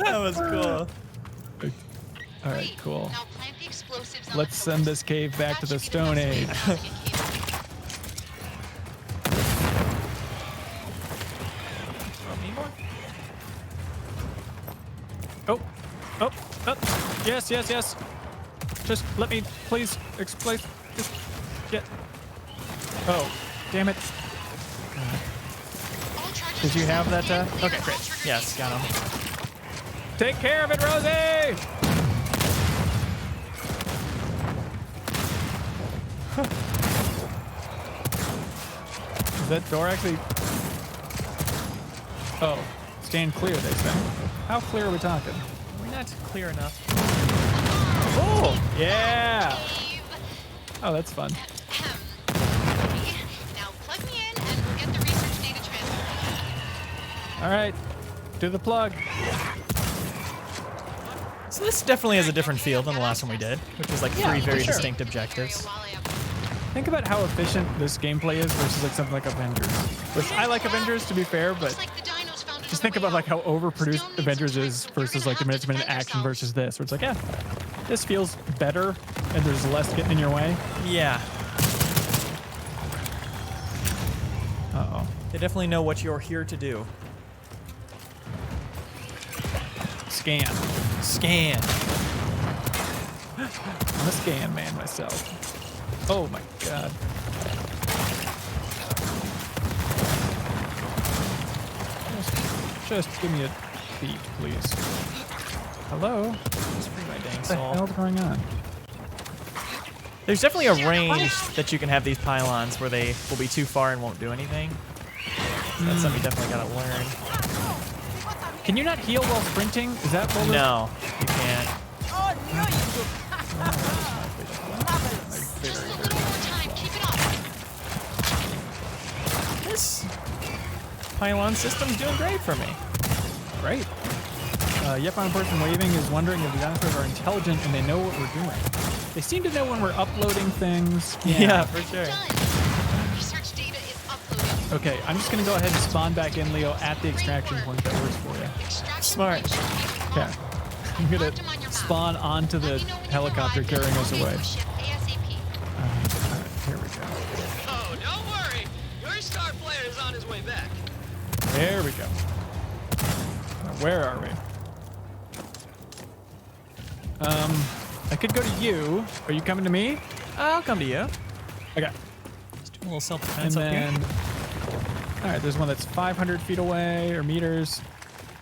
[SPEAKER 1] That was cool.
[SPEAKER 2] All right,
[SPEAKER 3] Great.
[SPEAKER 2] cool.
[SPEAKER 3] Now plant the explosives explosives on
[SPEAKER 2] Let's
[SPEAKER 3] the
[SPEAKER 2] send
[SPEAKER 3] pillars.
[SPEAKER 2] this cave back to
[SPEAKER 3] That
[SPEAKER 2] the
[SPEAKER 3] should be
[SPEAKER 2] Stone
[SPEAKER 3] best way
[SPEAKER 2] Age.
[SPEAKER 3] to navigate cave.
[SPEAKER 1] Need more?
[SPEAKER 2] Oh, oh, oh. Yes, yes, yes. Just let me, please, explain. Just get. Oh, damn it.
[SPEAKER 3] All charges
[SPEAKER 2] Did you have that,
[SPEAKER 3] and clear
[SPEAKER 2] okay,
[SPEAKER 3] all
[SPEAKER 2] great.
[SPEAKER 3] trigger
[SPEAKER 1] Yes, got him.
[SPEAKER 2] Take care of it, Rosie! Is that door actually... Oh, stand clear, they say. How clear are we talking?
[SPEAKER 1] We're not clear enough.
[SPEAKER 2] Oh, yeah!
[SPEAKER 3] cave.
[SPEAKER 2] Oh, that's fun.
[SPEAKER 3] Okay, now plug me in and we'll get the research data transferred.
[SPEAKER 2] All right, do the plug.
[SPEAKER 1] So this definitely has a different feel than the last one we did, which was like
[SPEAKER 2] Yeah,
[SPEAKER 1] three
[SPEAKER 2] for
[SPEAKER 1] very
[SPEAKER 2] sure.
[SPEAKER 1] distinct objectives.
[SPEAKER 2] Think about how efficient this gameplay is versus like something like Avengers. Which I like Avengers, to be fair, but just think about like how overproduced Avengers is versus like the minute-to-minute action versus this, where it's like, yeah, this feels better and there's less getting in your way.
[SPEAKER 1] Yeah,
[SPEAKER 2] Uh-oh.
[SPEAKER 1] they definitely know what you're here to do.
[SPEAKER 2] Scan.
[SPEAKER 1] Scan.
[SPEAKER 2] I'm a scan man myself. Oh my god. Just give me a beat, please. Hello?
[SPEAKER 1] Just free my dang
[SPEAKER 2] What the
[SPEAKER 1] soul.
[SPEAKER 2] hell's going on?
[SPEAKER 1] There's definitely a range that you can have these pylons where they will be too far and won't do anything. That's something you definitely gotta learn.
[SPEAKER 2] Can you not heal while sprinting? Is that what we're-
[SPEAKER 1] No, you can't.
[SPEAKER 6] Oh, no, you do.
[SPEAKER 3] Just a little more time. Keep it up.
[SPEAKER 1] This pylon system's doing great for me.
[SPEAKER 2] Great. Yep, on person waving is wondering if the dinosaurs are intelligent and they know what we're doing. They seem to know when we're uploading things.
[SPEAKER 1] Yeah, for sure.
[SPEAKER 3] Done. Research data is uploaded.
[SPEAKER 2] Okay, I'm just gonna go ahead and spawn back in, Leo, at the extraction point that works for you.
[SPEAKER 3] Extraction
[SPEAKER 1] Smart.
[SPEAKER 3] point should be
[SPEAKER 2] Okay.
[SPEAKER 3] off.
[SPEAKER 2] I'm gonna
[SPEAKER 3] Marked 'em on your map.
[SPEAKER 2] spawn onto the
[SPEAKER 3] Let me know when you
[SPEAKER 2] helicopter
[SPEAKER 3] arrive,
[SPEAKER 2] carrying
[SPEAKER 3] and
[SPEAKER 2] us
[SPEAKER 3] I'll
[SPEAKER 2] away.
[SPEAKER 3] get to the ship ASAP.
[SPEAKER 2] Alright, here we go.
[SPEAKER 5] Oh, don't worry. Your star player is on his way back.
[SPEAKER 2] There we go. Now, where are we? I could go to you. Are you coming to me?
[SPEAKER 1] I'll come to you.
[SPEAKER 2] Okay.
[SPEAKER 1] Just do a little
[SPEAKER 2] And
[SPEAKER 1] self-defense up
[SPEAKER 2] then,
[SPEAKER 1] here.
[SPEAKER 2] all right, there's one that's 500 feet away or meters,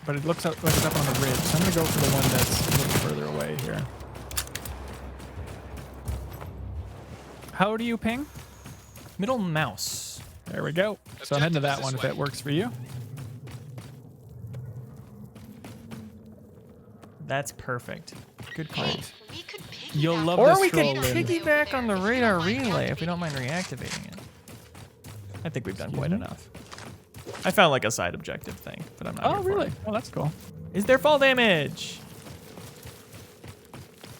[SPEAKER 2] but it looks like it's up on the ridge. So I'm gonna go for the one that's a little further away here. How do you ping?
[SPEAKER 1] Middle mouse.
[SPEAKER 2] There we go. So I'm heading to that one if that works for you.
[SPEAKER 1] That's perfect. Good call.
[SPEAKER 3] We could piggyback
[SPEAKER 2] You'll love
[SPEAKER 1] Or
[SPEAKER 2] this
[SPEAKER 1] we could
[SPEAKER 2] stroll in.
[SPEAKER 1] piggyback on the radar relay if we don't mind reactivating it. I think we've done quite
[SPEAKER 2] me?
[SPEAKER 1] enough. I found like a side objective thing, but I'm not here
[SPEAKER 2] Oh,
[SPEAKER 1] for
[SPEAKER 2] really?
[SPEAKER 1] it.
[SPEAKER 2] Oh, that's cool.
[SPEAKER 1] Is there fall damage?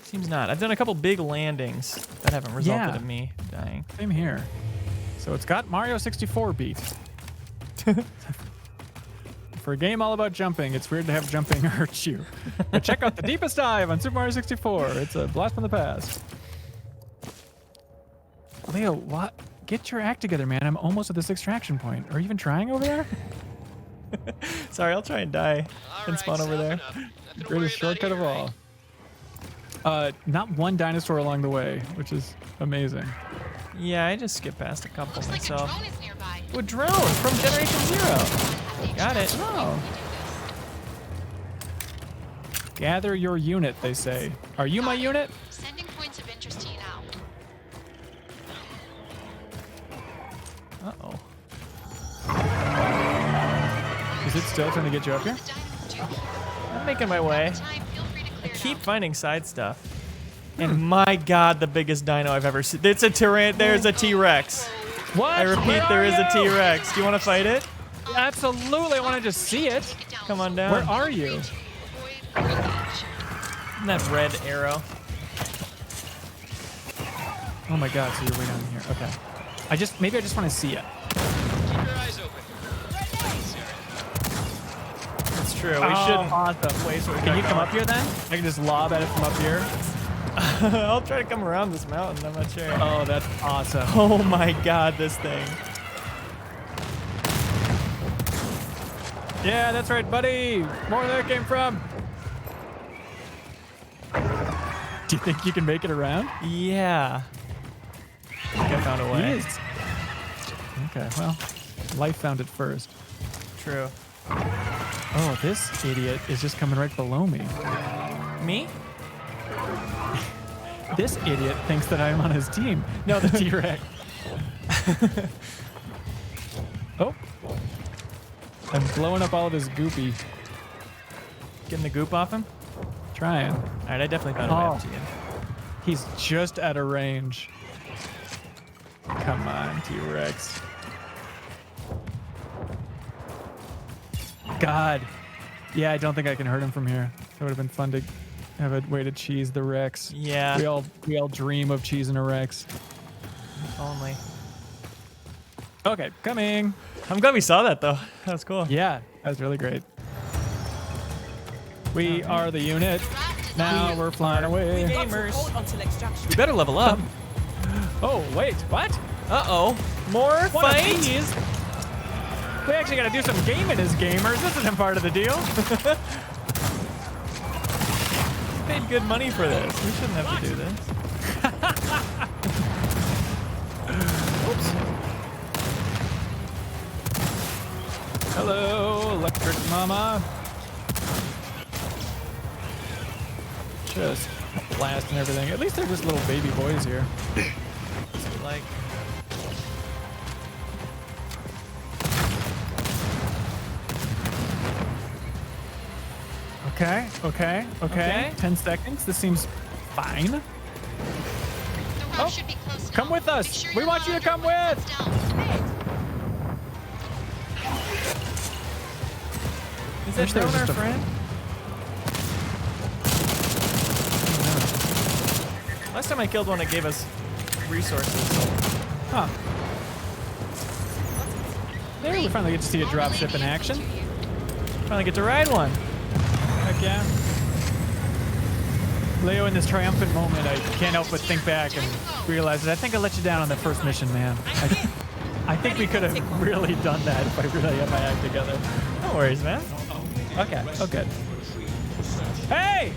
[SPEAKER 1] Seems not. I've done a couple big landings that haven't resulted
[SPEAKER 2] Yeah.
[SPEAKER 1] in me dying.
[SPEAKER 2] Same here. So it's got Mario 64 beat. For a game all about jumping, it's weird to have jumping hurt you. But check out the deepest dive on Super Mario 64. It's a blast from the past. Leo, what? Get your act together, man. I'm almost at this extraction point. Are you even trying over there?
[SPEAKER 1] Sorry, I'll try and die
[SPEAKER 5] All
[SPEAKER 1] and
[SPEAKER 5] right,
[SPEAKER 1] spawn over
[SPEAKER 5] tough
[SPEAKER 1] there.
[SPEAKER 5] enough. Nothing to worry
[SPEAKER 2] Greatest
[SPEAKER 5] about
[SPEAKER 2] shortcut of
[SPEAKER 5] here,
[SPEAKER 2] all.
[SPEAKER 5] right?
[SPEAKER 2] Not one dinosaur along the way, which is amazing.
[SPEAKER 1] Yeah, I just skipped past a couple
[SPEAKER 3] Looks like a
[SPEAKER 1] myself.
[SPEAKER 3] drone is nearby.
[SPEAKER 1] A drone from Generation Zero. Got it.
[SPEAKER 2] Oh. Gather your unit, they say. Are you my unit?
[SPEAKER 3] Sending points of interest to you now.
[SPEAKER 1] Uh-oh.
[SPEAKER 2] Is it still trying to get you up here?
[SPEAKER 3] The dino do.
[SPEAKER 1] I'm making my way.
[SPEAKER 3] Time, feel free to
[SPEAKER 1] I
[SPEAKER 3] clear it
[SPEAKER 1] keep
[SPEAKER 3] out.
[SPEAKER 1] finding side stuff. And my god, the biggest dino I've ever seen. It's a Tyrann. There's a T-Rex.
[SPEAKER 2] What?
[SPEAKER 1] I repeat,
[SPEAKER 2] Where
[SPEAKER 1] there
[SPEAKER 2] are
[SPEAKER 1] is a
[SPEAKER 2] you?
[SPEAKER 1] T-Rex. Do you want to fight it?
[SPEAKER 2] Absolutely, I want to just see it.
[SPEAKER 3] Take it down.
[SPEAKER 1] Come on down.
[SPEAKER 2] Where are you?
[SPEAKER 3] Avoid breakage.
[SPEAKER 1] And that red arrow.
[SPEAKER 2] Oh my god, so you're way down here. Okay. Maybe I just want to see it.
[SPEAKER 5] Keep your eyes open.
[SPEAKER 1] It's true. We
[SPEAKER 2] Oh,
[SPEAKER 1] shouldn't.
[SPEAKER 2] awesome.
[SPEAKER 1] Waste what we
[SPEAKER 2] Can
[SPEAKER 1] got
[SPEAKER 2] you come
[SPEAKER 1] going.
[SPEAKER 2] up here then? I can just lob at it from up here.
[SPEAKER 1] I'll try to come around this mountain. I'm not sure.
[SPEAKER 2] Oh, that's awesome.
[SPEAKER 1] Oh my god, this thing.
[SPEAKER 2] Yeah, that's right, buddy. More where that came from. Do you think you can make it around?
[SPEAKER 1] Yeah. I think I found a way.
[SPEAKER 2] Yes. Okay, well, life found it first.
[SPEAKER 1] True.
[SPEAKER 2] Oh, this idiot is just coming right below me.
[SPEAKER 1] Me?
[SPEAKER 2] This idiot thinks that I'm on his team. No, the T-Rex. Oh. I'm blowing up all of his goopy.
[SPEAKER 1] Getting the goop off him?
[SPEAKER 2] Trying.
[SPEAKER 1] Alright, I definitely found a way up to you.
[SPEAKER 2] He's just out of range. Come on, T-Rex. God. Yeah, I don't think I can hurt him from here. It would have been fun to have a way to cheese the Rex.
[SPEAKER 1] Yeah.
[SPEAKER 2] We all dream of cheesing a Rex.
[SPEAKER 1] If only.
[SPEAKER 2] Okay, coming.
[SPEAKER 1] I'm glad we saw that though. That was cool.
[SPEAKER 2] Yeah, that was really great. We are the unit. Now we're flying away.
[SPEAKER 6] Got to
[SPEAKER 1] Gamers.
[SPEAKER 6] hold until extraction.
[SPEAKER 1] We better level up.
[SPEAKER 2] Oh, wait, what?
[SPEAKER 1] Uh-oh. More
[SPEAKER 2] One of
[SPEAKER 1] fight?
[SPEAKER 2] these? We actually got to do some gaming as gamers. This isn't part of the deal.
[SPEAKER 1] Paid good money for this. We shouldn't have to do this. Oops.
[SPEAKER 2] Hello, electric mama. Just blasting everything. At least they're just little baby boys here.
[SPEAKER 1] Like,
[SPEAKER 2] Okay. 10 seconds. This seems fine.
[SPEAKER 3] The route
[SPEAKER 2] Oh,
[SPEAKER 3] should be close
[SPEAKER 2] come
[SPEAKER 3] now.
[SPEAKER 2] with us.
[SPEAKER 3] Make sure
[SPEAKER 2] We
[SPEAKER 3] you're
[SPEAKER 2] want you to
[SPEAKER 3] allowed
[SPEAKER 2] come
[SPEAKER 3] everyone
[SPEAKER 2] with.
[SPEAKER 3] down.
[SPEAKER 1] is
[SPEAKER 2] Wish
[SPEAKER 1] that
[SPEAKER 2] there was
[SPEAKER 1] drone our
[SPEAKER 2] just a-
[SPEAKER 1] friend? Last time I killed one, it gave us resources.
[SPEAKER 2] Huh. There, we finally get to see a dropship in action.
[SPEAKER 1] Finally get to ride one.
[SPEAKER 2] Heck yeah. Leo, in this triumphant moment, I can't help but think back and realize that I think I let you down on the first mission, man. I think we could have really done that if I really had my act together.
[SPEAKER 1] No worries, man.
[SPEAKER 2] Okay, okay. Hey!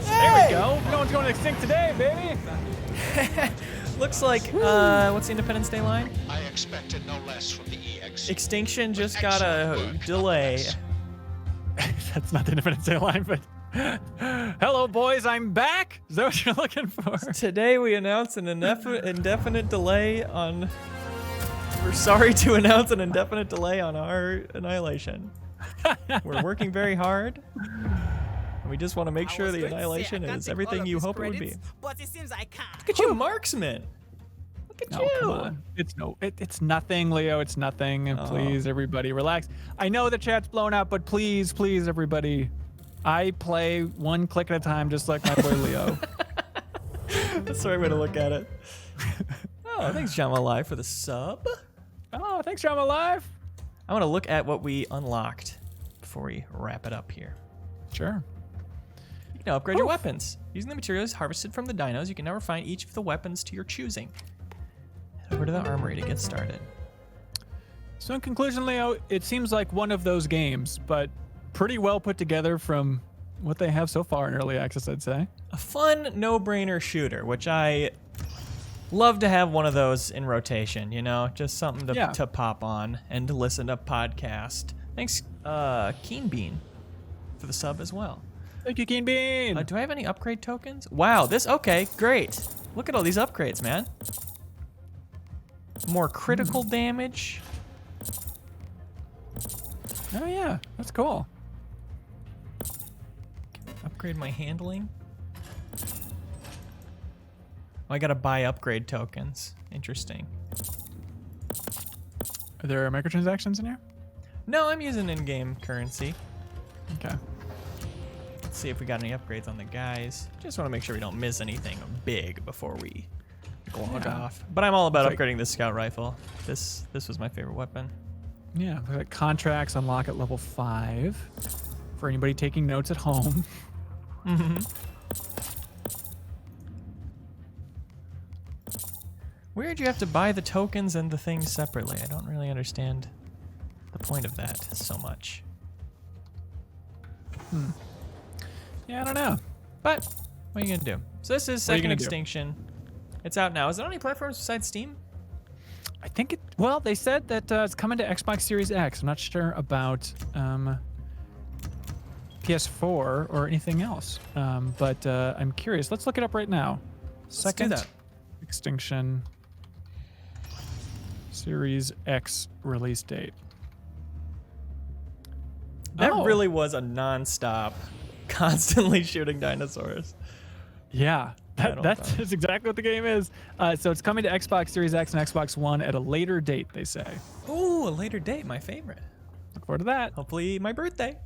[SPEAKER 2] There we go. No one's going extinct today, baby.
[SPEAKER 1] Looks like, what's the Independence Day line?
[SPEAKER 7] I expected no less from the EX.
[SPEAKER 1] Extinction just got a delay.
[SPEAKER 2] That's not the Independence Day line, but hello, boys. I'm back. Is that what you're looking for?
[SPEAKER 1] Today we announced an indefinite delay on... We're sorry to announce an indefinite delay on our annihilation. We're working very hard. And we just want to make
[SPEAKER 6] I
[SPEAKER 1] sure
[SPEAKER 6] was
[SPEAKER 1] the
[SPEAKER 6] going to say,
[SPEAKER 1] annihilation
[SPEAKER 6] I can't
[SPEAKER 1] is
[SPEAKER 6] take all
[SPEAKER 1] everything
[SPEAKER 6] of
[SPEAKER 1] you
[SPEAKER 6] these
[SPEAKER 1] hope it would be.
[SPEAKER 6] credits, but it seems I can't.
[SPEAKER 1] Look at you, marksman. Look at
[SPEAKER 2] No,
[SPEAKER 1] you.
[SPEAKER 2] come on. It's nothing, Leo. It's nothing. And please, everybody, relax. I know the chat's blown out, but please, everybody, I play one click at a time, just like my boy Leo.
[SPEAKER 1] That's the right way to look at it. Oh, thanks, Jama Live, for the sub.
[SPEAKER 2] Oh, thanks, Drama Live.
[SPEAKER 1] I want to look at what we unlocked before we wrap it up here.
[SPEAKER 2] Sure.
[SPEAKER 1] You can upgrade your weapons. Using the materials harvested from the dinos, you can now refine each of the weapons to your choosing. Head over to the armory to get started.
[SPEAKER 2] So in conclusion, Leo, it seems like one of those games, but pretty well put together from what they have so far in early access, I'd say.
[SPEAKER 1] A fun, no-brainer shooter, which I love to have one of those in rotation, you know? Just something to pop on and to listen to podcast. Thanks, Keen Bean, for the sub as well.
[SPEAKER 2] Thank you, Keen Bean.
[SPEAKER 1] Do I have any upgrade tokens? Wow, okay, great. Look at all these upgrades, man. More critical damage.
[SPEAKER 2] Oh yeah, that's cool.
[SPEAKER 1] Upgrade my handling. Oh, I gotta buy upgrade tokens. Interesting.
[SPEAKER 2] Are there microtransactions in here?
[SPEAKER 1] No, I'm using in-game currency.
[SPEAKER 2] Okay.
[SPEAKER 1] Let's see if we got any upgrades on the guys. Just want to make sure we don't miss anything big before we log off. But I'm all about upgrading this scout rifle. This was my favorite weapon.
[SPEAKER 2] Yeah, contracts unlock at level 5 for anybody taking notes at home.
[SPEAKER 1] Weird you have to buy the tokens and the things separately. I don't really understand the point of that so much.
[SPEAKER 2] Yeah, I don't know.
[SPEAKER 1] But what are you gonna do? So this is
[SPEAKER 2] What are you
[SPEAKER 1] Second
[SPEAKER 2] gonna do?
[SPEAKER 1] Extinction. It's out now. Is it on any platforms besides Steam?
[SPEAKER 2] I think it. Well, they said that it's coming to Xbox Series X. I'm not sure about PS4 or anything else. But I'm curious. Let's look it up right now. Second
[SPEAKER 1] that.
[SPEAKER 2] Extinction Series X release date.
[SPEAKER 1] That
[SPEAKER 2] Oh.
[SPEAKER 1] really was a non-stop, constantly shooting dinosaurs.
[SPEAKER 2] Yeah,
[SPEAKER 1] don't
[SPEAKER 2] that
[SPEAKER 1] know.
[SPEAKER 2] is exactly what the game is. So it's coming to Xbox Series X and Xbox One at a later date, they say.
[SPEAKER 1] Ooh, a later date, my favorite.
[SPEAKER 2] Look forward to that.
[SPEAKER 1] Hopefully my birthday.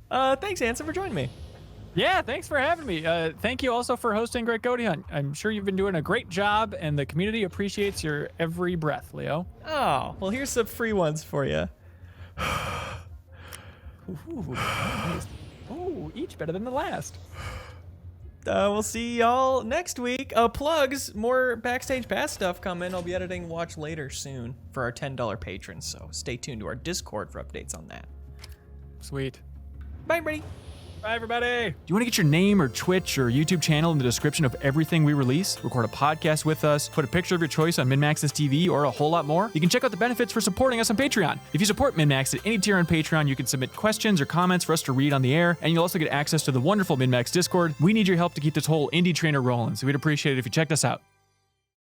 [SPEAKER 1] Thanks, Hanson, for joining me.
[SPEAKER 2] Yeah, thanks for having me. Thank you also for hosting Great Goaty Hunt. I'm sure you've been doing a great job, and the community appreciates your every breath, Leo.
[SPEAKER 1] Oh, well, here's some free ones for you.
[SPEAKER 2] Ooh, each better than the last.
[SPEAKER 1] We'll see y'all next week. Plugs, more Backstage Pass stuff coming. I'll be editing Watch Later soon for our $10 patrons, so stay tuned to our Discord for updates on that.
[SPEAKER 2] Sweet.
[SPEAKER 1] Bye, everybody.
[SPEAKER 2] Bye, everybody. Do you want to get your name or Twitch or YouTube channel in the description of everything we release? Record a podcast with us, put a picture of your choice on MinnMax's TV, or a whole lot more? You can check out the benefits for supporting us on Patreon. If you support MinnMax at any tier on Patreon, you can submit questions or comments for us to read on the air, and you'll also get access to the wonderful MinnMax Discord. We need your help to keep this whole indie trainer rolling, so we'd appreciate it if you checked us out.